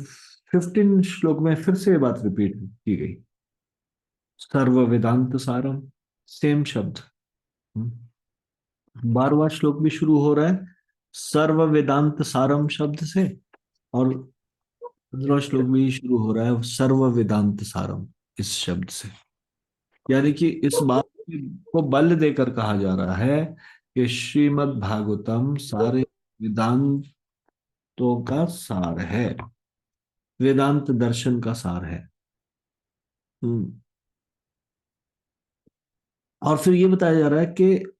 15 श्लोक में फिर से ये बात रिपीट की गई। सर्व वेदांत सारम, सेम शब्द। 12वां श्लोक भी शुरू हो रहा है सर्व वेदांत सारम शब्द से, और 15वां श्लोक भी शुरू हो रहा है सर्व वेदांत सारम इस शब्द से। यानी कि इस बात को बल देकर कहा जा रहा है कि श्रीमद् भागवतम सारे वेदांतों का सार है, वेदांत दर्शन का सार है। और फिर ये बताया जा रहा है कि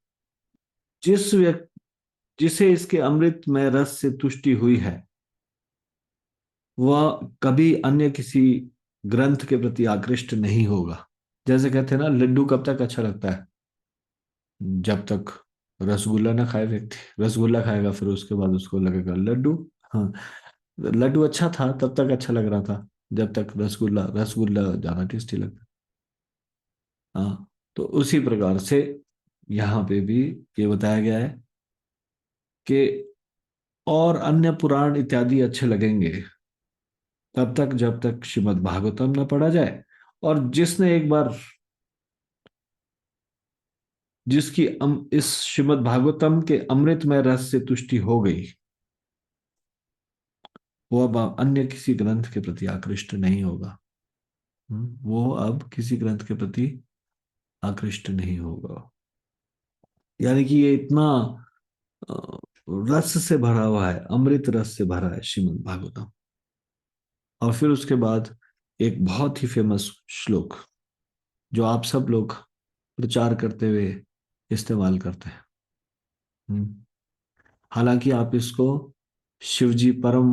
जिसे इसके अमृत में रस से तुष्टि हुई है, वह कभी अन्य किसी ग्रंथ के प्रति आकृष्ट नहीं होगा। जैसे कहते हैं ना, लड्डू कब तक अच्छा लगता है? जब तक रसगुल्ला ना खाए व्यक्ति। रसगुल्ला खाएगा फिर उसके बाद उसको लगेगा लड्डू। हाँ, लड्डू अच्छा था तब तक अच्छा लग रहा था, जब तक रसगुल्ला ज्यादा टेस्टी लगता। हाँ, तो उसी प्रकार से यहाँ पे भी ये बताया गया है कि और अन्य पुराण इत्यादि अच्छे लगेंगे तब तक जब तक श्रीमद् भागवतम न पढ़ा जाए। और जिसने एक बार जिसकी इस श्रीमद् भागवतम के अमृत में रस से तुष्टि हो गई, वो अब अन्य किसी ग्रंथ के प्रति आकृष्ट नहीं होगा। वो अब किसी ग्रंथ के प्रति आकृष्ट नहीं होगा। यानी कि ये इतना रस से भरा हुआ है, अमृत रस से भरा है श्रीमद् भागवतम। और फिर उसके बाद एक बहुत ही फेमस श्लोक जो आप सब लोग प्रचार करते हुए इस्तेमाल करते हैं। हालांकि आप इसको शिवजी परम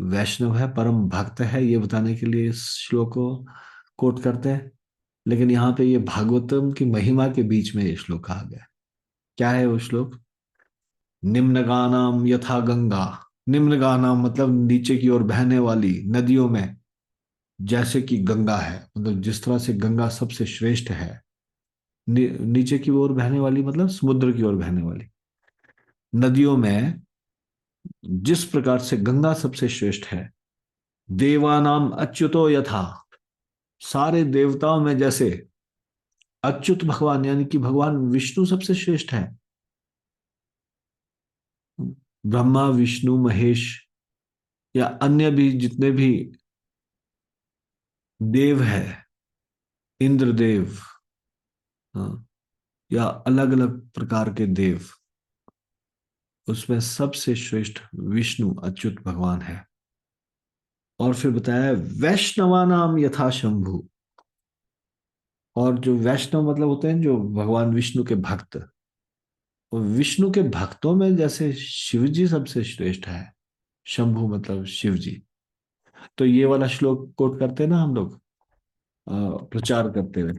वैष्णव है, परम भक्त है, ये बताने के लिए इस श्लोक को कोट करते हैं, लेकिन यहाँ पे ये भागवतम की महिमा के बीच में ये श्लोक कहा गया है। क्या है वो श्लोक? निम्नगानाम यथा गंगा। निम्नगानाम मतलब नीचे की ओर बहने वाली नदियों में जैसे कि गंगा है, मतलब जिस तरह से गंगा सबसे श्रेष्ठ है। नीचे की ओर बहने वाली मतलब समुद्र की ओर बहने वाली नदियों में जिस प्रकार से गंगा सबसे श्रेष्ठ है। देवानाम अच्युतो यथा, सारे देवताओं में जैसे अच्युत भगवान यानी कि भगवान विष्णु सबसे श्रेष्ठ है। ब्रह्मा विष्णु महेश या अन्य भी जितने भी देव है, इंद्रदेव, हाँ, या अलग अलग प्रकार के देव, उसमें सबसे श्रेष्ठ विष्णु अच्युत भगवान है। और फिर बताया वैष्णवा नाम यथा शंभु। और जो वैष्णव मतलब होते हैं जो भगवान विष्णु के भक्त, और विष्णु के भक्तों में जैसे शिव जी सबसे श्रेष्ठ है, शंभु मतलब शिव जी। तो ये वाला श्लोक कोट करते हैं ना हम लोग प्रचार करते हुए,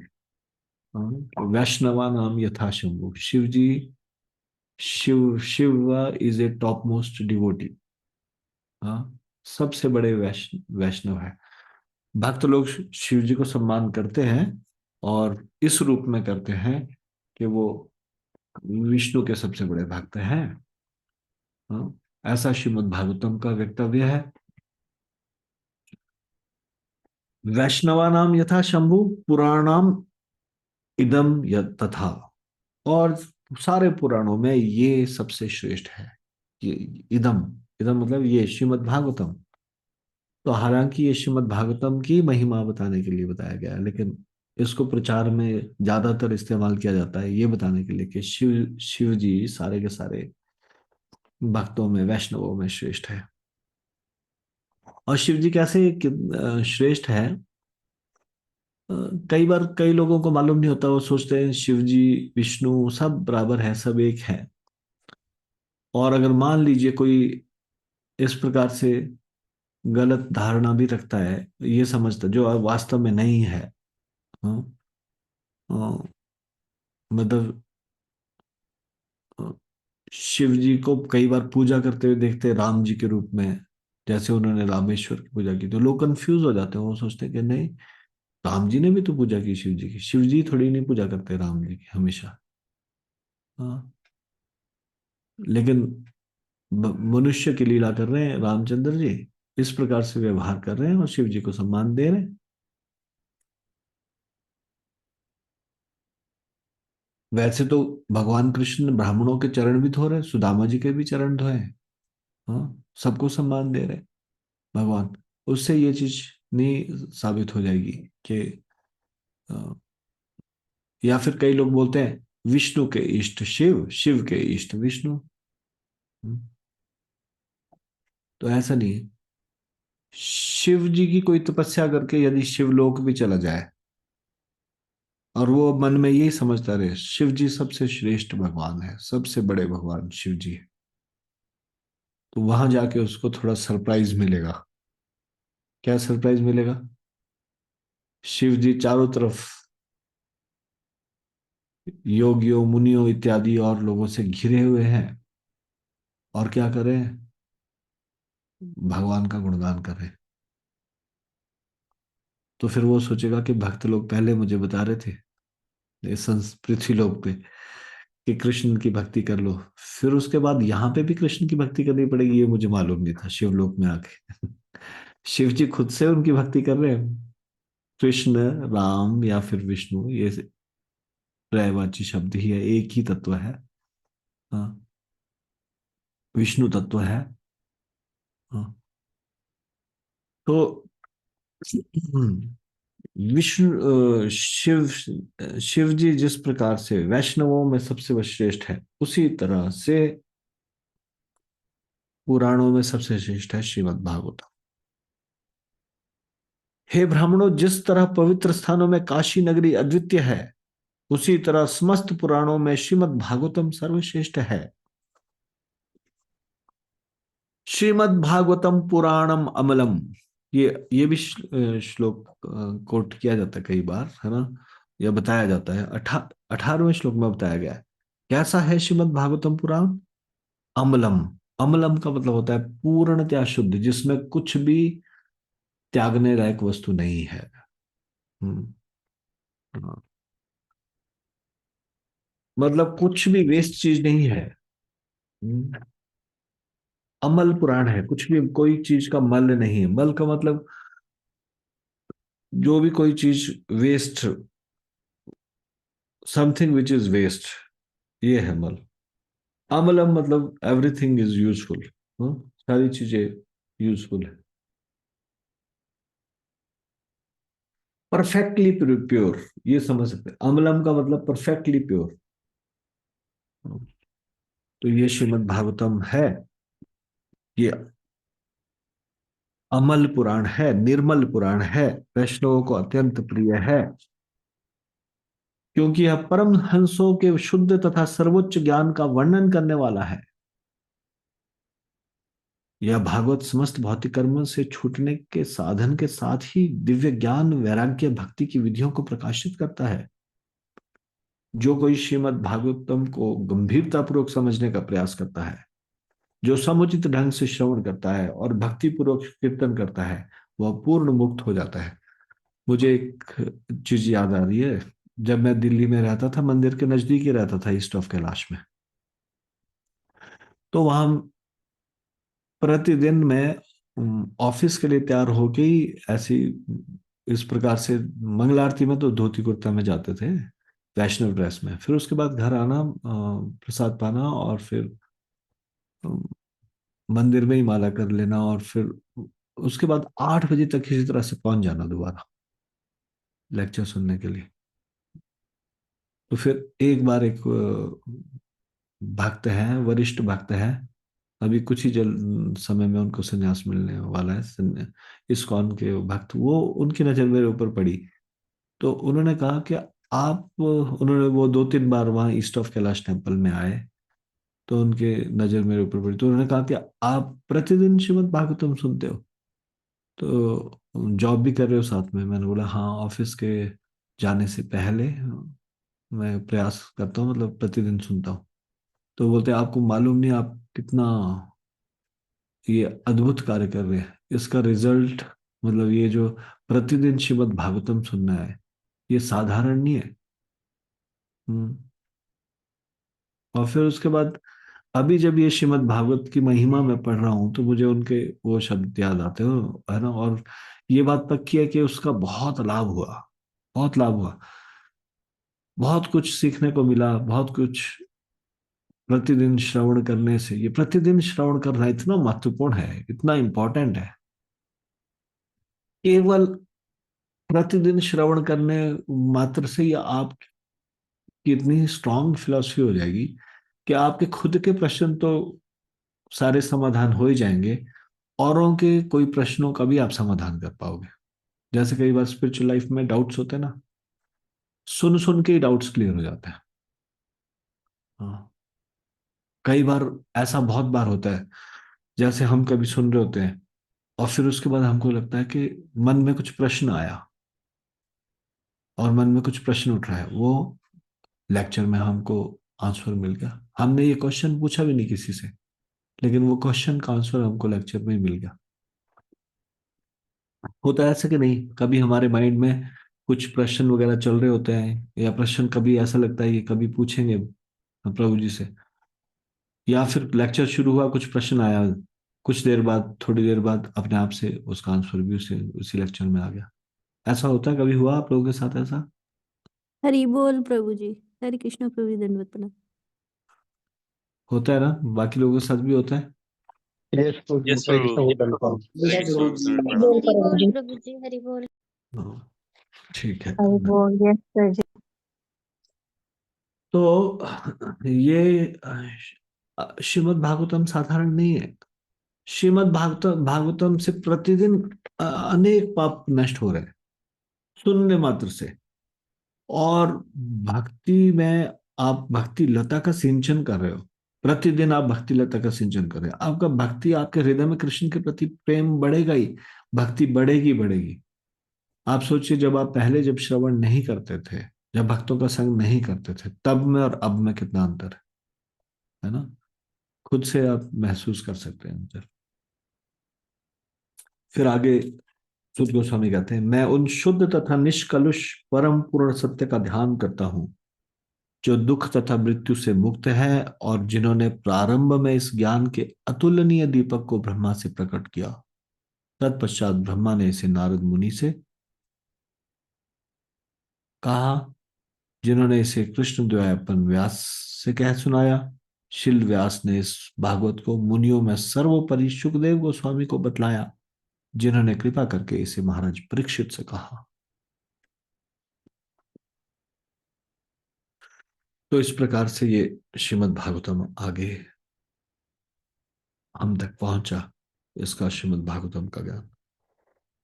वैष्णवा नाम यथा शंभु। Shiv ji, Shiv is a top most devotee, हाँ, सबसे बड़े वैष्णव है। भक्त लोग शिव जी को सम्मान करते हैं और इस रूप में करते हैं कि वो विष्णु के सबसे बड़े भक्त हैं, हाँ। ऐसा श्रीमद् भागवतम का वक्तव्य है। वैष्णवा नाम यथा शंभु पुराणाम इदम तथा। और सारे पुराणों में ये सबसे श्रेष्ठ है, ये इदम, इदम मतलब ये श्रीमद् भागवतम। तो हालांकि ये श्रीमद् भागवतम की महिमा बताने के लिए बताया गया है, लेकिन इसको प्रचार में ज्यादातर इस्तेमाल किया जाता है ये बताने के लिए कि शिव जी सारे के सारे भक्तों में, वैष्णवों में श्रेष्ठ है। और शिव जी कैसे श्रेष्ठ है, कई बार कई लोगों को मालूम नहीं होता, वो सोचते हैं शिव जी विष्णु सब बराबर है, सब एक है। और अगर मान लीजिए कोई इस प्रकार से गलत धारणा भी रखता है, ये समझता जो वास्तव में नहीं है, हाँ, मतलब शिव जी को कई बार पूजा करते हुए देखते हैं राम जी के रूप में, जैसे उन्होंने रामेश्वर की पूजा की, तो लोग कंफ्यूज हो जाते हैं। वो सोचते हैं कि नहीं, राम जी ने भी तो पूजा की शिव जी की, शिव जी थोड़ी नहीं पूजा करते राम जी की हमेशा, हाँ। लेकिन मनुष्य की लीला कर रहे हैं रामचंद्र जी, इस प्रकार से व्यवहार कर रहे हैं और शिव जी को सम्मान दे रहे हैं। वैसे तो भगवान कृष्ण ब्राह्मणों के चरण भी धो रहे, सुदामा जी के भी चरण धोए, हाँ, सबको सम्मान दे रहे भगवान। उससे ये चीज नहीं साबित हो जाएगी कि या फिर कई लोग बोलते हैं विष्णु के इष्ट शिव, शिव के इष्ट विष्णु, तो ऐसा नहीं है। शिव जी की कोई तपस्या करके यदि शिवलोक भी चला जाए और वो मन में यही समझता रहे शिव जी सबसे श्रेष्ठ भगवान है, सबसे बड़े भगवान शिव जी है, तो वहां जाके उसको थोड़ा सरप्राइज मिलेगा। क्या सरप्राइज मिलेगा? शिव जी चारों तरफ योगियों मुनियों इत्यादि और लोगों से घिरे हुए हैं, और क्या कर रहे हैं? भगवान का गुणगान कर रहे हैं। तो फिर वो सोचेगा कि भक्त लोग पहले मुझे बता रहे थे इस पृथ्वी लोक पे कि कृष्ण की भक्ति कर लो, फिर उसके बाद यहाँ पे भी कृष्ण की भक्ति करनी पड़ेगी, ये मुझे मालूम नहीं था शिवलोक में आके। शिव जी खुद से उनकी भक्ति कर रहे हैं। कृष्ण, राम या फिर विष्णु, ये पर्यायवाची शब्द ही है, एक ही तत्व है, हाँ, विष्णु तत्व है, हाँ। तो शिव शिव जी जिस प्रकार से वैष्णवों में सबसे श्रेष्ठ है, उसी तरह से पुराणों में सबसे श्रेष्ठ है श्रीमद् भागवत। हे ब्राह्मणों, जिस तरह पवित्र स्थानों में काशी नगरी अद्वितीय है, उसी तरह समस्त पुराणों में श्रीमद् भागवतम सर्वश्रेष्ठ है। श्रीमद् भागवतम पुराणम अमलम, ये भी श्लोक कोट किया जाता है कई बार, है ना, यह बताया जाता है 18वें श्लोक में बताया गया है। कैसा है श्रीमद् भागवतम पुराण? अमलम। अमलम का मतलब होता है पूर्णतया शुद्ध, जिसमें कुछ भी त्यागने लायक वस्तु नहीं है। हाँ। मतलब कुछ भी वेस्ट चीज नहीं है। अमल पुराण है, कुछ भी कोई चीज का मल नहीं है। मल का मतलब जो भी कोई चीज waste, something which is waste, ये है मल। अमलम मतलब एवरीथिंग इज यूजफुल, सारी चीजें यूजफुल है। परफेक्टली प्योर, ये समझ सकते हैं, अमलम का मतलब परफेक्टली प्योर। तो ये श्रीमद् भागवतम है, ये अमल पुराण है, निर्मल पुराण है, वैष्णवों को अत्यंत प्रिय है, क्योंकि यह परम हंसों के शुद्ध तथा सर्वोच्च ज्ञान का वर्णन करने वाला है। यह भागवत समस्त भौतिक कर्मों से छूटने के साधन के साथ ही दिव्य ज्ञान, वैराग्य, भक्ति की विधियों को प्रकाशित करता है। जो कोई श्रीमद् भागवतम को गंभीरता पूर्वक समझने का प्रयास करता है, जो समुचित ढंग से श्रवण करता है और भक्ति पूर्वक कीर्तन करता है, वह पूर्ण मुक्त हो जाता है। मुझे एक चीज याद आ रही है, जब मैं दिल्ली में रहता था, मंदिर के नजदीक ही रहता था, ईस्ट ऑफ कैलाश में, तो वहां प्रतिदिन मैं ऑफिस के लिए तैयार होके ही ऐसी इस प्रकार से मंगल आरती में तो धोती कुर्ता में जाते थे, वैष्णव ड्रेस में, फिर उसके बाद घर आना, प्रसाद पाना, और फिर मंदिर में ही माला कर लेना, और फिर उसके बाद 8 बजे तक किसी तरह से पहुंच जाना दोबारा लेक्चर सुनने के लिए। तो फिर एक बार एक भक्त हैं, वरिष्ठ भक्त हैं, अभी कुछ ही जल समय में उनको संन्यास मिलने वाला है, इस्कॉन के भक्त, वो उनकी नजर मेरे ऊपर पड़ी। तो उन्होंने कहा कि आप, उन्होंने वो 2-3 बार वहाँ ईस्ट ऑफ कैलाश टेम्पल में आए, तो उनके नजर मेरे ऊपर पड़ी, तो उन्होंने कहा कि आप प्रतिदिन श्रीमद् भागवतम सुनते हो, तो जॉब भी कर रहे हो साथ में? मैंने बोला हाँ, ऑफिस के जाने से पहले मैं प्रयास करता हूँ, मतलब प्रतिदिन सुनता हूँ। तो बोलते आपको मालूम नहीं आप कितना ये अद्भुत कार्य कर रहे हैं, इसका रिजल्ट, मतलब ये जो प्रतिदिन श्रीमद् भागवतम सुनना है, ये साधारण नहीं है। हम्म। और फिर उसके बाद अभी जब ये श्रीमद् भागवत की महिमा में पढ़ रहा हूँ, तो मुझे उनके वो शब्द याद आते हो, है ना, और ये बात पक्की है कि उसका बहुत लाभ हुआ, बहुत लाभ हुआ, बहुत कुछ सीखने को मिला, बहुत कुछ प्रतिदिन श्रवण करने से। ये प्रतिदिन श्रवण करना इतना महत्वपूर्ण है, इतना इंपॉर्टेंट है। केवल प्रतिदिन श्रवण करने मात्र से ही आपकी इतनी स्ट्रांग फिलॉसफी हो जाएगी कि आपके खुद के प्रश्न तो सारे समाधान हो ही जाएंगे, औरों के कोई प्रश्नों का भी आप समाधान कर पाओगे। जैसे कई बार स्पिरिचुअल लाइफ में डाउट्स होते हैं ना, सुन सुन के ही डाउट्स क्लियर हो जाते हैं। हाँ, कई बार ऐसा बहुत बार होता है, जैसे हम कभी सुन रहे होते हैं और फिर उसके बाद हमको लगता है कि मन में कुछ प्रश्न आया, और मन में कुछ प्रश्न उठ रहा है, वो लेक्चर में हमको आंसर मिल गया। हमने ये क्वेश्चन पूछा भी नहीं किसी से, लेकिन वो क्वेश्चन का आंसर हमको लेक्चर में ही मिल गया। होता है ऐसा कि नहीं, कभी हमारे माइंड में कुछ प्रश्न वगैरह चल रहे होते हैं, या प्रश्न कभी ऐसा लगता है कि कभी पूछेंगे हम प्रभु जी से, या फिर लेक्चर शुरू हुआ, कुछ प्रश्न आया, कुछ देर बाद, थोड़ी देर बाद अपने आप से उसका आंसर भी उसी लेक्चर में आ गया। ऐसा होता है, कभी हुआ आप लोगों के साथ ऐसा? हरि बोल प्रभु जी। हरे कृष्ण प्रभु जी, दंडवत प्रणाम। होता है ना, बाकी लोगों के साथ भी होता है। यस यस हरे प्रभु, कृष्ण वो दंड पाओ। हरे कृष्ण प्रभु, दंड प्रणाम। बोल हरि बोल प्रभु जी। प्रभु जी, हरि बोल। हाँ, ठीक है। हरि बोल, यस सर जी। तो ये श्रीमद् भागवतम साधारण नहीं है। श्रीमद् भागवतम से प्रतिदिन अनेक पाप नष्ट हो रहे हैं सुनने मात्र से। और भक्ति में आप भक्ति लता का सिंचन कर रहे हो, प्रतिदिन आप भक्ति लता का सिंचन कर रहे हो, आपका भक्ति, आपके हृदय में कृष्ण के प्रति प्रेम बढ़ेगा ही, भक्ति बढ़ेगी बढ़ेगी। आप सोचिए, जब आप पहले जब श्रवण नहीं करते थे, जब भक्तों का संग नहीं करते थे, तब में और अब में कितना अंतर है ना, खुद से आप महसूस कर सकते हैं अंतर। फिर आगे सुध गोस्वामी कहते हैं, मैं उन शुद्ध तथा निष्कलुष परम पूर्ण सत्य का ध्यान करता हूं, जो दुख तथा मृत्यु से मुक्त है, और जिन्होंने प्रारंभ में इस ज्ञान के अतुलनीय दीपक को ब्रह्मा से प्रकट किया। तत्पश्चात ब्रह्मा ने इसे नारद मुनि से कहा, जिन्होंने इसे कृष्ण द्वैपायन व्यास से कह सुनाया। शिल व्यास ने इस भागवत को मुनियों में सर्वोपरि सुखदेव गोस्वामी को बतलाया, जिन्होंने कृपा करके इसे महाराज परीक्षित से कहा। तो इस प्रकार से ये श्रीमद् भागवतम आगे हम तक पहुंचा, इसका श्रीमद् भागवतम का ज्ञान।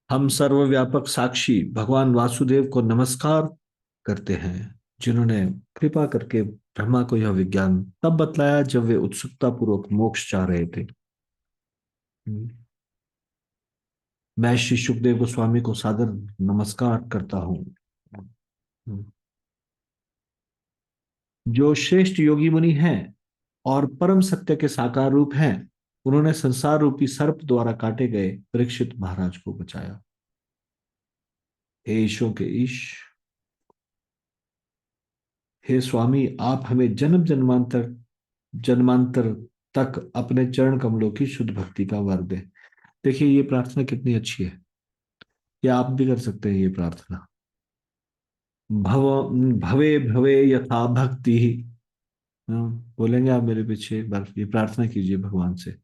हम सर्वव्यापक साक्षी भगवान वासुदेव को नमस्कार करते हैं, जिन्होंने कृपा करके ब्रह्मा को यह विज्ञान तब बतलाया जब वे उत्सुकता पूर्वक मोक्ष चाह रहे थे। मैं श्री सुखदेव गोस्वामी को सादर नमस्कार करता हूं, जो श्रेष्ठ योगी मुनि हैं और परम सत्य के साकार रूप हैं। उन्होंने संसार रूपी सर्प द्वारा काटे गए परीक्षित महाराज को बचाया। हे ईशों के ईश, हे स्वामी, आप हमें जन्म जन्मांतर जन्मांतर तक अपने चरण कमलों की शुद्ध भक्ति का वर दें। देखिए ये प्रार्थना कितनी अच्छी है, या आप भी कर सकते हैं ये प्रार्थना। भव भवे भवे यथा भक्ति। बोलेंगे आप मेरे पीछे एक बार, ये प्रार्थना कीजिए भगवान से।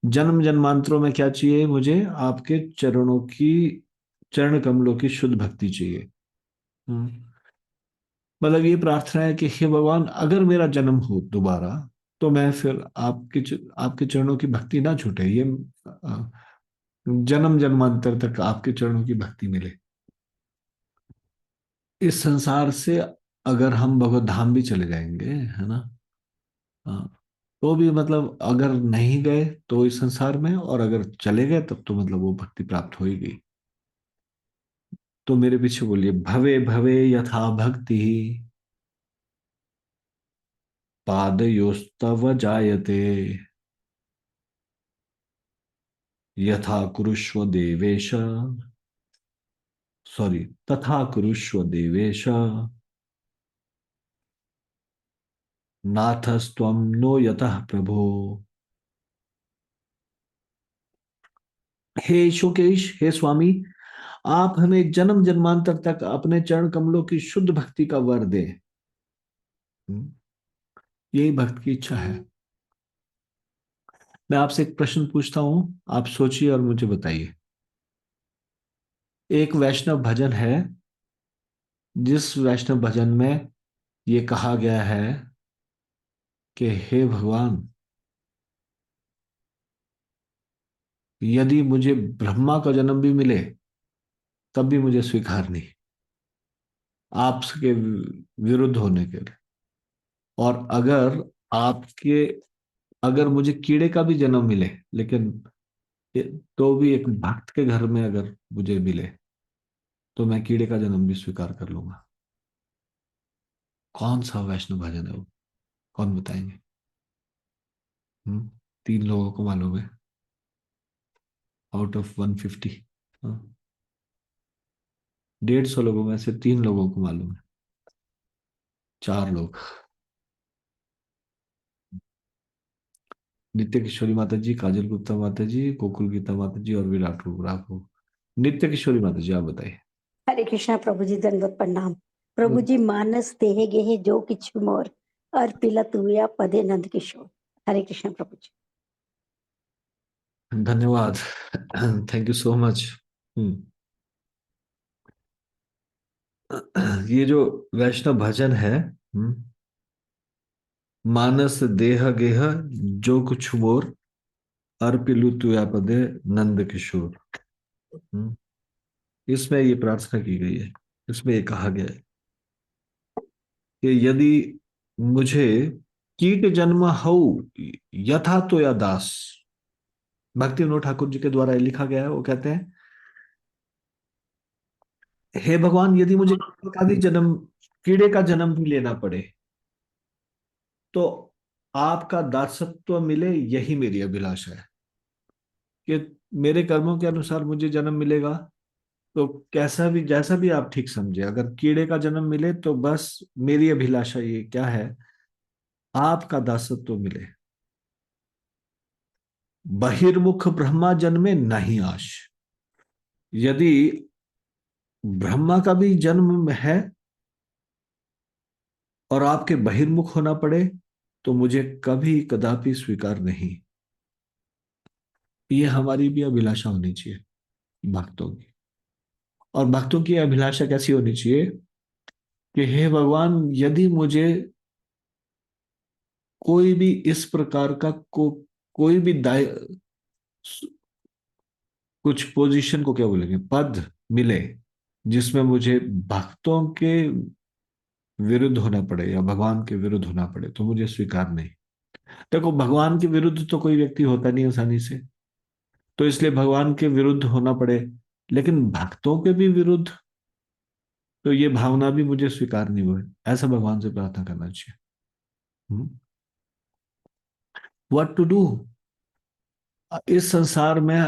जन्म जन्मांतरों में क्या चाहिए मुझे? आपके चरणों की, चरण कमलों की शुद्ध भक्ति चाहिए। मतलब ये प्रार्थना है कि हे भगवान, अगर मेरा जन्म हो दोबारा तो मैं फिर आपके चरणों की भक्ति ना छूटे, ये जन्म जन्मांतर तक आपके चरणों की भक्ति मिले। इस संसार से अगर हम भगवत धाम भी चले जाएंगे, है ना, तो भी मतलब अगर नहीं गए तो इस संसार में, और अगर चले गए तब तो मतलब वो भक्ति प्राप्त हो ही गई। तो मेरे पीछे बोलिए, भवे भवे यथा भक्ति पादयोस्तव जायते यथा कुरुष्व देवेश, सॉरी, तथा कुरुष्व देवेश नाथस्त्वं नो यतः प्रभो। हे शुकेश, हे स्वामी, आप हमें जन्म जन्मांतर तक अपने चरण कमलों की शुद्ध भक्ति का वर दें। यही भक्त की इच्छा है। मैं आपसे एक प्रश्न पूछता हूं, आप सोचिए और मुझे बताइए। एक वैष्णव भजन है, जिस वैष्णव भजन में ये कहा गया है कि हे भगवान, यदि मुझे ब्रह्मा का जन्म भी मिले तब भी मुझे स्वीकार नहीं, आपके विरुद्ध होने के लिए। और अगर मुझे कीड़े का भी जन्म मिले, लेकिन तो भी एक भक्त के घर में अगर मुझे मिले तो मैं कीड़े का जन्म भी स्वीकार कर लूंगा। कौन सा वैष्णव भजन है वो? कौन बताएंगे? 3 लोगों को मालूम है आउट ऑफ 150। 150 लोगों में से 3 लोगों को मालूम है। 4 लोग, नित्य किशोरी माता जी, काजल गुप्ता माता जी, गोकुल गीता माता जी और विराट राघव। नित्य किशोरी माता जी, आप बताइए। हरे कृष्णा प्रभु जी, दंडवत प्रणाम। प्रभु जी, मानस देह गेह जो किछु मोर, अर्पिलत हुआ पदे नंद किशोर। हरे कृष्णा प्रभु जी। धन्यवाद, थैंक यू सो मच। ये जो वैष्णव भजन है, मानस देह गेह जो कुछ मोर, अर्पिलु तुया पदे नंद किशोर, इसमें ये प्रार्थना की गई है। इसमें ये कहा गया है कि यदि मुझे कीट जन्म हो यथा तो या दास। भक्ति विनोद ठाकुर जी के द्वारा ये लिखा गया है। वो कहते हैं, हे भगवान, यदि मुझे कीड़े का जन्म भी लेना पड़े तो आपका दासत्व मिले, यही मेरी अभिलाषा है। कि मेरे कर्मों के अनुसार मुझे जन्म मिलेगा तो कैसा भी, जैसा भी आप ठीक समझे, अगर कीड़े का जन्म मिले तो बस मेरी अभिलाषा ये क्या है, आपका दासत्व मिले। बहिर्मुख ब्रह्मा जन्मे नहीं आश। यदि ब्रह्मा का भी जन्म है और आपके बहिर्मुख होना पड़े तो मुझे कभी कदापि स्वीकार नहीं। ये हमारी भी अभिलाषा होनी चाहिए भक्तों की। और भक्तों की अभिलाषा कैसी होनी चाहिए कि हे भगवान, यदि मुझे कोई भी इस प्रकार का कोई भी कुछ पोजीशन को क्या बोलेंगे, पद मिले जिसमें मुझे भक्तों के विरुद्ध होना पड़े या भगवान के विरुद्ध होना पड़े, तो मुझे स्वीकार नहीं। देखो, भगवान के विरुद्ध तो कोई व्यक्ति होता नहीं आसानी से, तो इसलिए भगवान के विरुद्ध होना पड़े, लेकिन भक्तों के भी विरुद्ध, तो ये भावना भी मुझे स्वीकार नहीं हुई। ऐसा भगवान से प्रार्थना करना चाहिए। What to do. इस संसार में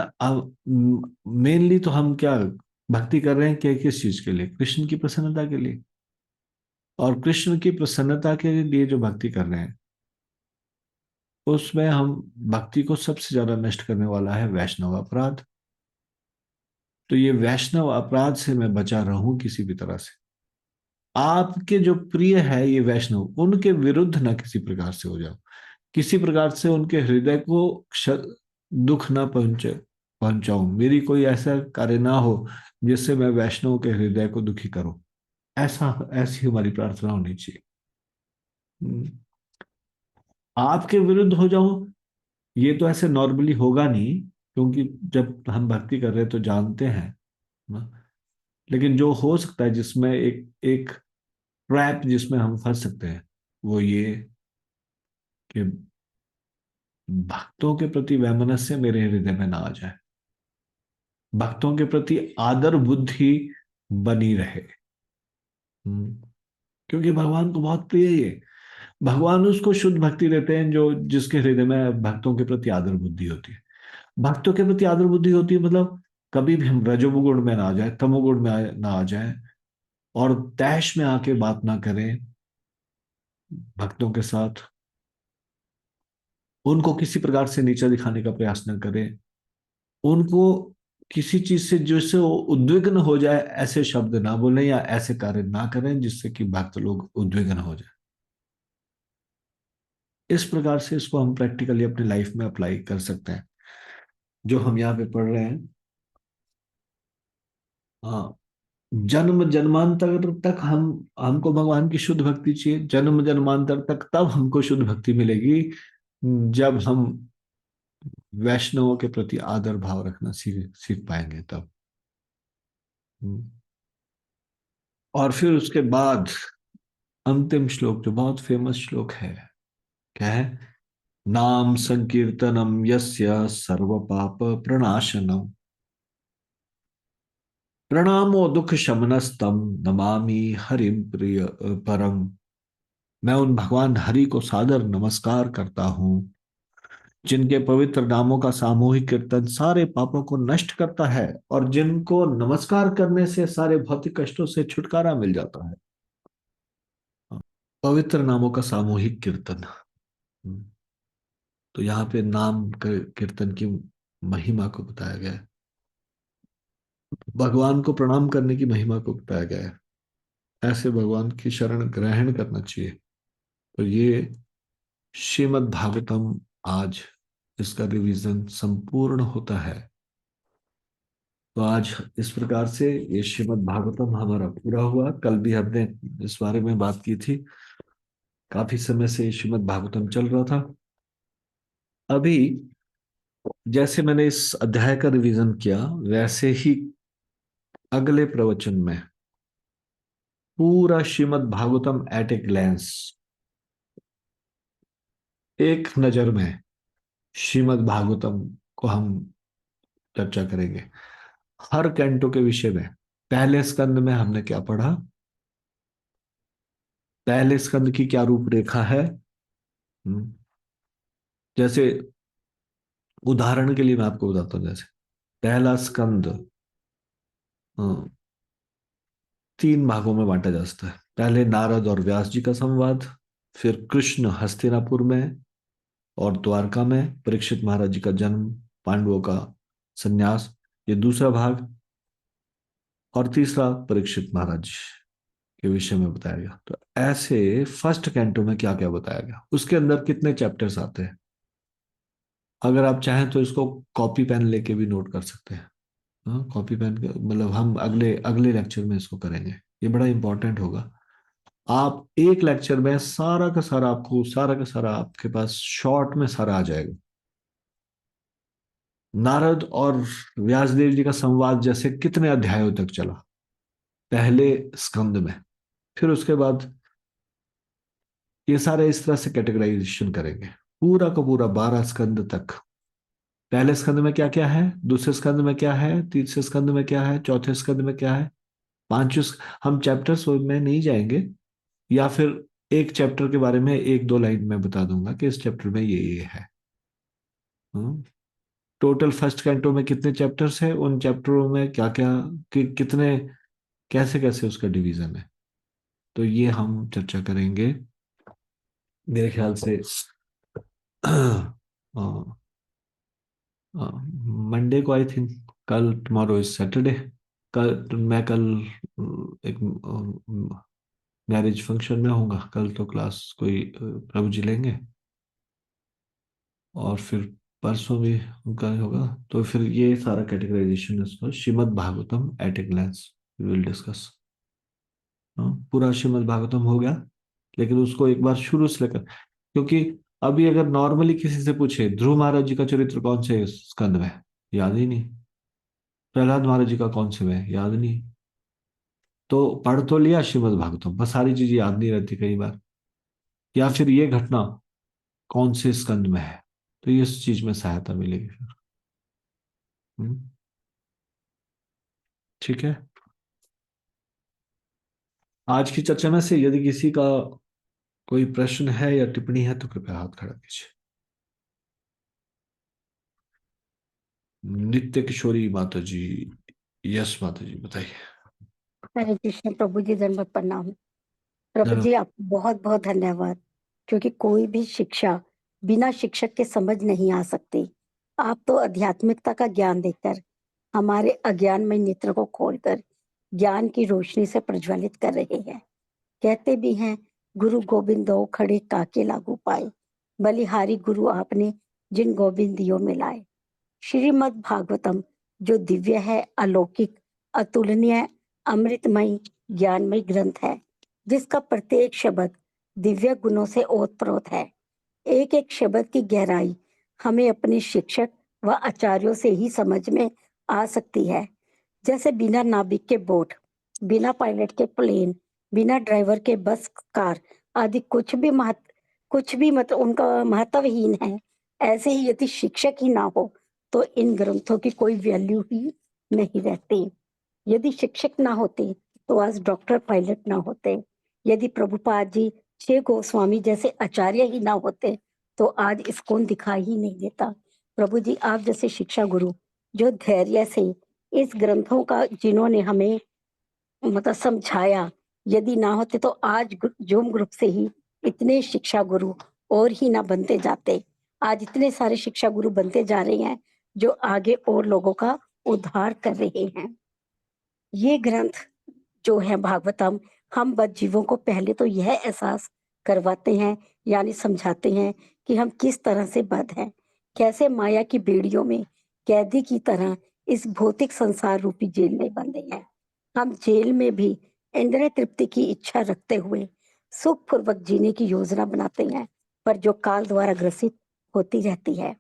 मेनली तो हम क्या भक्ति कर रहे हैं, क्या किस चीज के लिए? कृष्ण की प्रसन्नता के लिए। और कृष्ण की प्रसन्नता के लिए जो भक्ति कर रहे हैं, उसमें हम भक्ति को सबसे ज्यादा नष्ट करने वाला है वैष्णव अपराध। तो ये वैष्णव अपराध से मैं बचा रहूं किसी भी तरह से। आपके जो प्रिय है ये वैष्णव, उनके विरुद्ध ना किसी प्रकार से हो जाओ, किसी प्रकार से उनके हृदय को दुख ना पहुंचाऊं। मेरी कोई ऐसा कार्य ना हो जिससे मैं वैष्णव के हृदय को दुखी करूं। ऐसी हमारी प्रार्थना होनी चाहिए। आपके विरुद्ध हो जाऊं, ये तो ऐसे नॉर्मली होगा नहीं, क्योंकि जब हम भक्ति कर रहे हैं तो जानते हैं ना। लेकिन जो हो सकता है, जिसमें एक एक ट्रैप जिसमें हम फंस सकते हैं, वो ये कि भक्तों के प्रति वैमनस्य मेरे हृदय में ना आ जाए, भक्तों के प्रति आदर बुद्धि बनी रहे। क्योंकि भगवान को बहुत प्रिय है ये। भगवान उसको शुद्ध भक्ति देते हैं जो जिसके हृदय में भक्तों के प्रति आदर बुद्धि होती है। भक्तों के प्रति आदर बुद्धि होती है मतलब कभी भी हम रजोगुण में ना आ जाए, तमोगुण में ना आ जाए, और तैश में आके बात ना करें भक्तों के साथ, उनको किसी प्रकार से नीचा दिखाने का प्रयास न करें, उनको किसी चीज से जिससे वो उद्विग्न हो जाए ऐसे शब्द ना बोलें या ऐसे कार्य ना करें जिससे कि भक्त लोग उद्विग्न हो जाए। इस प्रकार से इसको हम प्रैक्टिकली अपनी लाइफ में अप्लाई कर सकते हैं। जो हम यहाँ पे पढ़ रहे हैं, हाँ, जन्म जन्मांतर तक हमको भगवान की शुद्ध भक्ति चाहिए। जन्म जन्मांतर तक तब हमको शुद्ध भक्ति मिलेगी जब हम वैष्णवों के प्रति आदर भाव रखना सीख पाएंगे तब। और फिर उसके बाद अंतिम श्लोक जो बहुत फेमस श्लोक है, क्या है? नाम संकीर्तनम यस्य सर्व पाप प्रणाशनम, प्रणामो दुख शमनस्तम नमामि हरिम प्रिय परम। मैं उन भगवान हरि को सादर नमस्कार करता हूं जिनके पवित्र नामों का सामूहिक कीर्तन सारे पापों को नष्ट करता है और जिनको नमस्कार करने से सारे भौतिक कष्टों से छुटकारा मिल जाता है। पवित्र नामों का सामूहिक कीर्तन। तो यहाँ पे नाम कीर्तन की महिमा को बताया गया है, भगवान को प्रणाम करने की महिमा को बताया गया है। ऐसे भगवान की शरण ग्रहण करना चाहिए। तो ये श्रीमद् भागवतम, आज इसका रिवीजन संपूर्ण होता है। तो आज इस प्रकार से ये श्रीमद् भागवतम हमारा पूरा हुआ। कल भी हमने इस बारे में बात की थी। काफी समय से श्रीमद् भागवतम चल रहा था। अभी जैसे मैंने इस अध्याय का रिवीजन किया, वैसे ही अगले प्रवचन में पूरा Srimad Bhagavatam at a glance, एक नजर में श्रीमद् भागवतम को हम चर्चा करेंगे हर कैंटो के विषय में। पहले स्कंद में हमने क्या पढ़ा, पहले स्कंद की क्या रूपरेखा है। जैसे उदाहरण के लिए मैं आपको बताता हूं, जैसे पहला स्कंद 3 भागों में बांटा जा सकता है। पहले नारद और व्यास जी का संवाद, फिर कृष्ण हस्तिनापुर में और द्वारका में, परीक्षित महाराज जी का जन्म, पांडवों का संन्यास, ये दूसरा भाग, और तीसरा परीक्षित महाराज। के विषय में बताया गया। तो ऐसे फर्स्ट कैंटो में क्या क्या बताया गया, उसके अंदर कितने चैप्टर्स आते हैं, अगर आप चाहें तो इसको कॉपी पेन लेके भी नोट कर सकते हैं। हाँ, कॉपी पेन मतलब हम अगले अगले लेक्चर में इसको करेंगे, ये बड़ा इंपॉर्टेंट होगा। आप एक लेक्चर में सारा का सारा, आपको सारा का सारा आपके पास शॉर्ट में सारा आ जाएगा। नारद और व्यासदेव जी का संवाद जैसे कितने अध्यायों तक चला पहले स्कंद में, फिर उसके बाद ये सारे इस तरह से कैटेगराइजेशन करेंगे पूरा का पूरा 12 स्कंद तक। पहले स्कंद में क्या क्या है, दूसरे स्कंद में क्या है, तीसरे स्कंद में क्या है, चौथे स्कंद में क्या है, हम चैप्टर्स में नहीं जाएंगे, या फिर एक चैप्टर के बारे में एक दो लाइन में बता दूंगा कि इस चैप्टर में ये है। टोटल फर्स्ट कैंटो में कितने चैप्टर्स हैं, उन चैप्टरों में क्या क्या कितने कैसे कैसे उसका डिवीजन है, तो ये हम चर्चा करेंगे मेरे ख्याल से मंडे को, आई थिंक। कल, टुमारो इज सैटरडे। कल एक मैरिज फंक्शन में होगा, कल तो क्लास कोई प्रभु जी लेंगे, और फिर परसों भी उनका होगा। तो फिर ये सारा कैटेगराइजेशन इसका Srimad Bhagavatam at a glance we will discuss. पूरा श्रीमद् भागवतम हो गया, लेकिन उसको एक बार शुरू से लेकर, क्योंकि अभी अगर नॉर्मली किसी से पूछे ध्रुव महाराज जी का चरित्र कौन से स्कंद में, याद ही नहीं। प्रहलाद महाराज जी का कौन से में, याद नहीं। तो पढ़ तो लिया श्रीमद् भागवतम, बस सारी चीजें याद नहीं रहती कई बार, या फिर ये घटना कौन से स्कंद में है, तो ये इस चीज में सहायता मिलेगी फिर। ठीक है। आज की चर्चा में से यदि किसी का कोई प्रश्न है या टिप्पणी है तो कृपया हाथ खड़ा कीजिए। नित्य किशोरी माता जी, यस माता जी, बताइए। हरे कृष्ण प्रभु जी, दंडवत प्रणाम। प्रभु जी आपको बहुत बहुत धन्यवाद, क्योंकि कोई भी शिक्षा बिना शिक्षक के समझ नहीं आ सकती। आप तो आध्यात्मिकता का ज्ञान देकर हमारे अज्ञानमय नेत्र को खोलकर ज्ञान की रोशनी से प्रज्वलित कर रहे हैं। कहते भी हैं, गुरु गोविंदो खड़े काके लागू पाए, बलिहारी गुरु आपने जिन गोविंदियों में लाए। श्रीमद् भागवतम जो दिव्य है, अलौकिक, अतुलनीय, अमृतमय, ज्ञानमय ग्रंथ है, जिसका प्रत्येक शब्द दिव्य गुणों से ओतप्रोत है। एक एक शब्द की गहराई हमें अपने शिक्षक व आचार्यों से ही समझ में आ सकती है। जैसे बिना नाविक के बोट, बिना पायलट के प्लेन, बिना ड्राइवर के बस, कार आदि कुछ भी उनका महत्वहीन है, ऐसे ही यदि शिक्षक ही ना हो तो इन ग्रंथों की कोई वैल्यू ही नहीं रहती। यदि शिक्षक ना होते तो आज डॉक्टर, पायलट ना होते। यदि प्रभुपाद जी, छह गोस्वामी जैसे आचार्य ही ना होते तो आज इस्कॉन दिखाई ही नहीं देता। प्रभु जी, आप जैसे शिक्षा गुरु जो धैर्य से इस ग्रंथों का जिन्होंने हमें समझाया, यदि ना होते तो आज जूम ग्रुप से ही इतने शिक्षा गुरु और ही ना बनते जाते। आज इतने सारे शिक्षा गुरु बनते जा रहे हैं जो आगे और लोगों का उद्धार कर रहे हैं। ये ग्रंथ जो है भागवतम, हम बद जीवों को पहले तो यह एहसास करवाते हैं, यानी समझाते हैं कि हम किस तरह से बद हैं, कैसे माया की बेड़ियों में कैदी की तरह इस भौतिक संसार रूपी जेल में बंधे हैं। हम जेल में भी इंद्रिय तृप्ति की इच्छा रखते हुए सुखपूर्वक जीने की योजना बनाते हैं, पर जो काल द्वारा ग्रसित होती रहती है।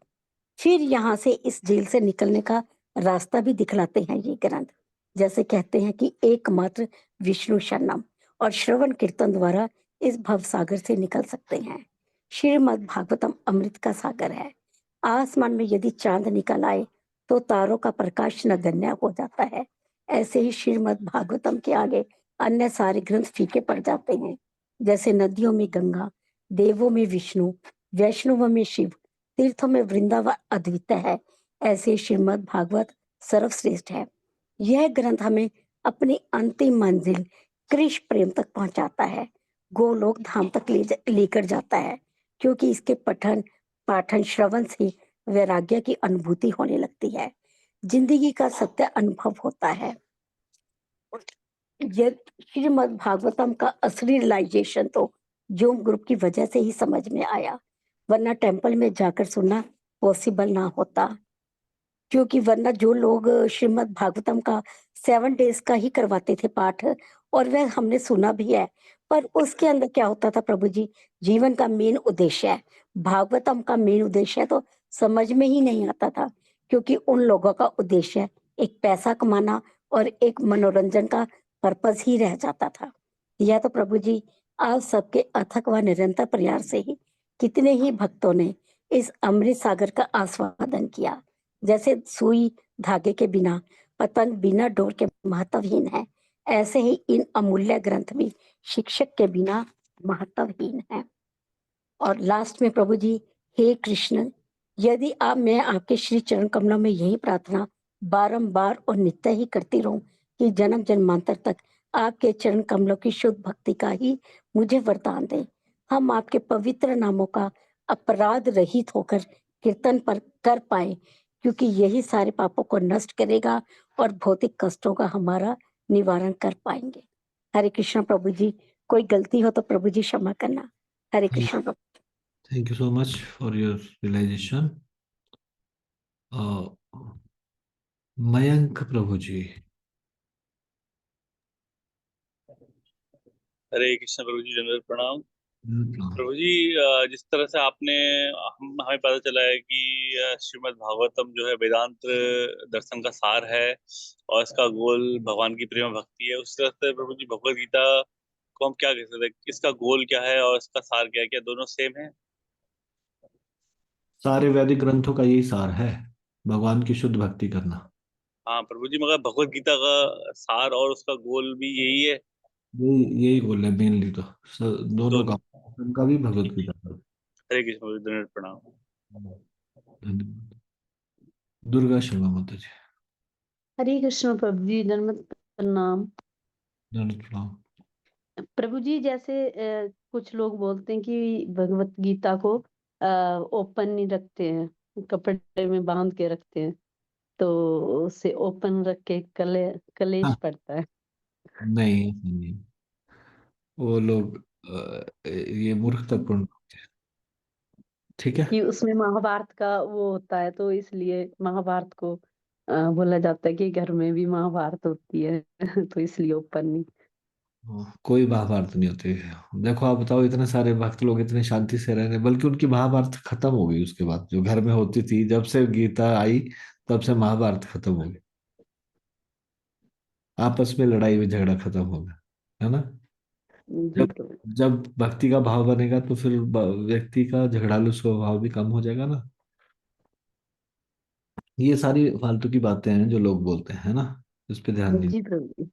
फिर यहाँ से इस जेल से निकलने का रास्ता भी दिखलाते हैं ये ग्रंथ। जैसे कहते हैं कि एकमात्र विष्णु शरणम, और श्रवण कीर्तन द्वारा इस भव सागर से निकल सकते हैं। श्रीमद् भागवतम अमृत का सागर है। आसमान में यदि चांद निकल आए तो तारों का प्रकाश नगण्य हो जाता है। ऐसे ही श्रीमद् भागवतम के आगे अन्य सारे ग्रंथ फीके पड़ जाते हैं। जैसे नदियों में गंगा, देवों में विष्णु, वैष्णवों में शिव, तीर्थों में वृंदावन अद्वितीय है, ऐसे श्रीमद् भागवत सर्वश्रेष्ठ है। यह ग्रंथ हमें अपनी अंतिम मंजिल कृष्ण प्रेम तक पहुंचाता है, गोलोक धाम तक लेकर जाता है, क्योंकि इसके पठन पाठन श्रवण से वैराग्य की अनुभूति होने लगती है, जिंदगी का सत्य अनुभव होता है। ये श्रीमद् भागवतम का असली रियलाइजेशन तो जोम ग्रुप की वजह से ही समझ में आया, वरना टेम्पल में जाकर सुनना पॉसिबल ना होता। क्योंकि वरना जो लोग श्रीमद् भागवतम का 7 डेज का ही करवाते थे पाठ, और वह हमने सुना भी है, पर उसके अंदर क्या होता था प्रभु जी, जीवन का मेन उद्देश्य है, भागवतम का मेन उद्देश्य है, तो समझ में ही नहीं आता था। क्योंकि उन लोगों का उद्देश्य एक पैसा कमाना और एक मनोरंजन का पर्पस ही रह जाता था। यह तो प्रभु जी आप सबके अथक व निरंतर प्रयास से ही कितने ही भक्तों ने इस अमृत सागर का आस्वादन किया। जैसे सुई धागे के बिना, पतंग बिना डोर के महत्वहीन है, ऐसे ही इन अमूल्य ग्रंथ भी शिक्षक के बिना महत्वहीन है। और लास्ट में प्रभु जी, हे कृष्ण, यदि मैं आपके श्री चरण कमलों में यही प्रार्थना बारंबार और नित्य ही करती रहूं कि जन्म जन्मांतर तक आपके चरण कमलों की शुद्ध भक्ति का ही मुझे वरदान दें। हम आपके पवित्र नामों का अपराध रहित होकर कीर्तन पर कर पाए, क्योंकि यही सारे पापों को नष्ट करेगा और भौतिक कष्टों का हमारा निवारण कर पाएंगे। हरे कृष्ण प्रभु जी, कोई गलती हो तो प्रभु जी क्षमा करना। हरे कृष्ण प्रभु। Thank you so much for your realization. Mayank प्रभु जी। हरे कृष्ण प्रभु जी, दंडवत प्रणाम। प्रभु जी, जिस तरह से आपने हमें पता चला है कि श्रीमद् भागवतम जो है वेदांत दर्शन का सार है और इसका गोल भगवान की प्रेम भक्ति है, उस तरह से प्रभु जी भगवद गीता को हम क्या कह सकते हैं, इसका गोल क्या है और इसका सार क्या है, क्या दोनों सेम है? सारे वैदिक ग्रंथों का यही सार है, भगवान की शुद्ध भक्ति करना। हाँ प्रभु जी, मगर भगवद गीता का सार और उसका गोल भी यही है? यही गोल है मेनली तो, दोनों का, उनका भी भगवत गीता का। हरे कृष्ण प्रभु जी, दंडवत प्रणाम। धन्यवाद। दुर्गा शर्मा माता जी। हरे कृष्ण प्रभु जी, दंडवत प्रणाम। दंडवत प्रणाम। प्रभु जी, जैसे कुछ लोग बोलते हैं कि भगवत गीता को ओपन नहीं रखते हैं, कपड़े में बांध के रखते हैं, तो उसे ओपन रख के कलेश पड़ता है। नहीं, ऐसा नहीं, वो लोग ये मूर्खतापूर्ण, ठीक है। कि उसमें महाभारत का वो होता है, तो इसलिए महाभारत को बोला जाता है कि घर में भी महाभारत होती है तो इसलिए ओपन नहीं। कोई महाभारत नहीं होती। देखो आप बताओ, इतने सारे भक्त लोग इतने शांति से रह रहे, बल्कि उनकी महाभारत खत्म हो गई उसके बाद, जो घर में होती थी, जब से गीता आई तब से महाभारत खत्म हो गई, आपस में लड़ाई झगड़ा खत्म हो गया, है ना। जी जब जब भक्ति का भाव बनेगा तो फिर व्यक्ति का झगड़ालू स्वभाव भी कम हो जाएगा ना। ये सारी फालतू की बातें हैं जो लोग बोलते हैं, ना, इस पे ध्यान नहीं। जी प्रभु जी,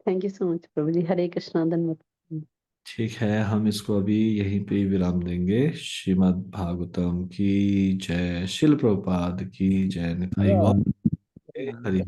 थैंक यू सो मच प्रभु जी। हरे कृष्णा, धन्यवाद। ठीक है, हम इसको अभी यहीं पे विराम देंगे। श्रीमद् भागवतम की जय, शिल प्रभुपाद की जय, निताई गौर हरि।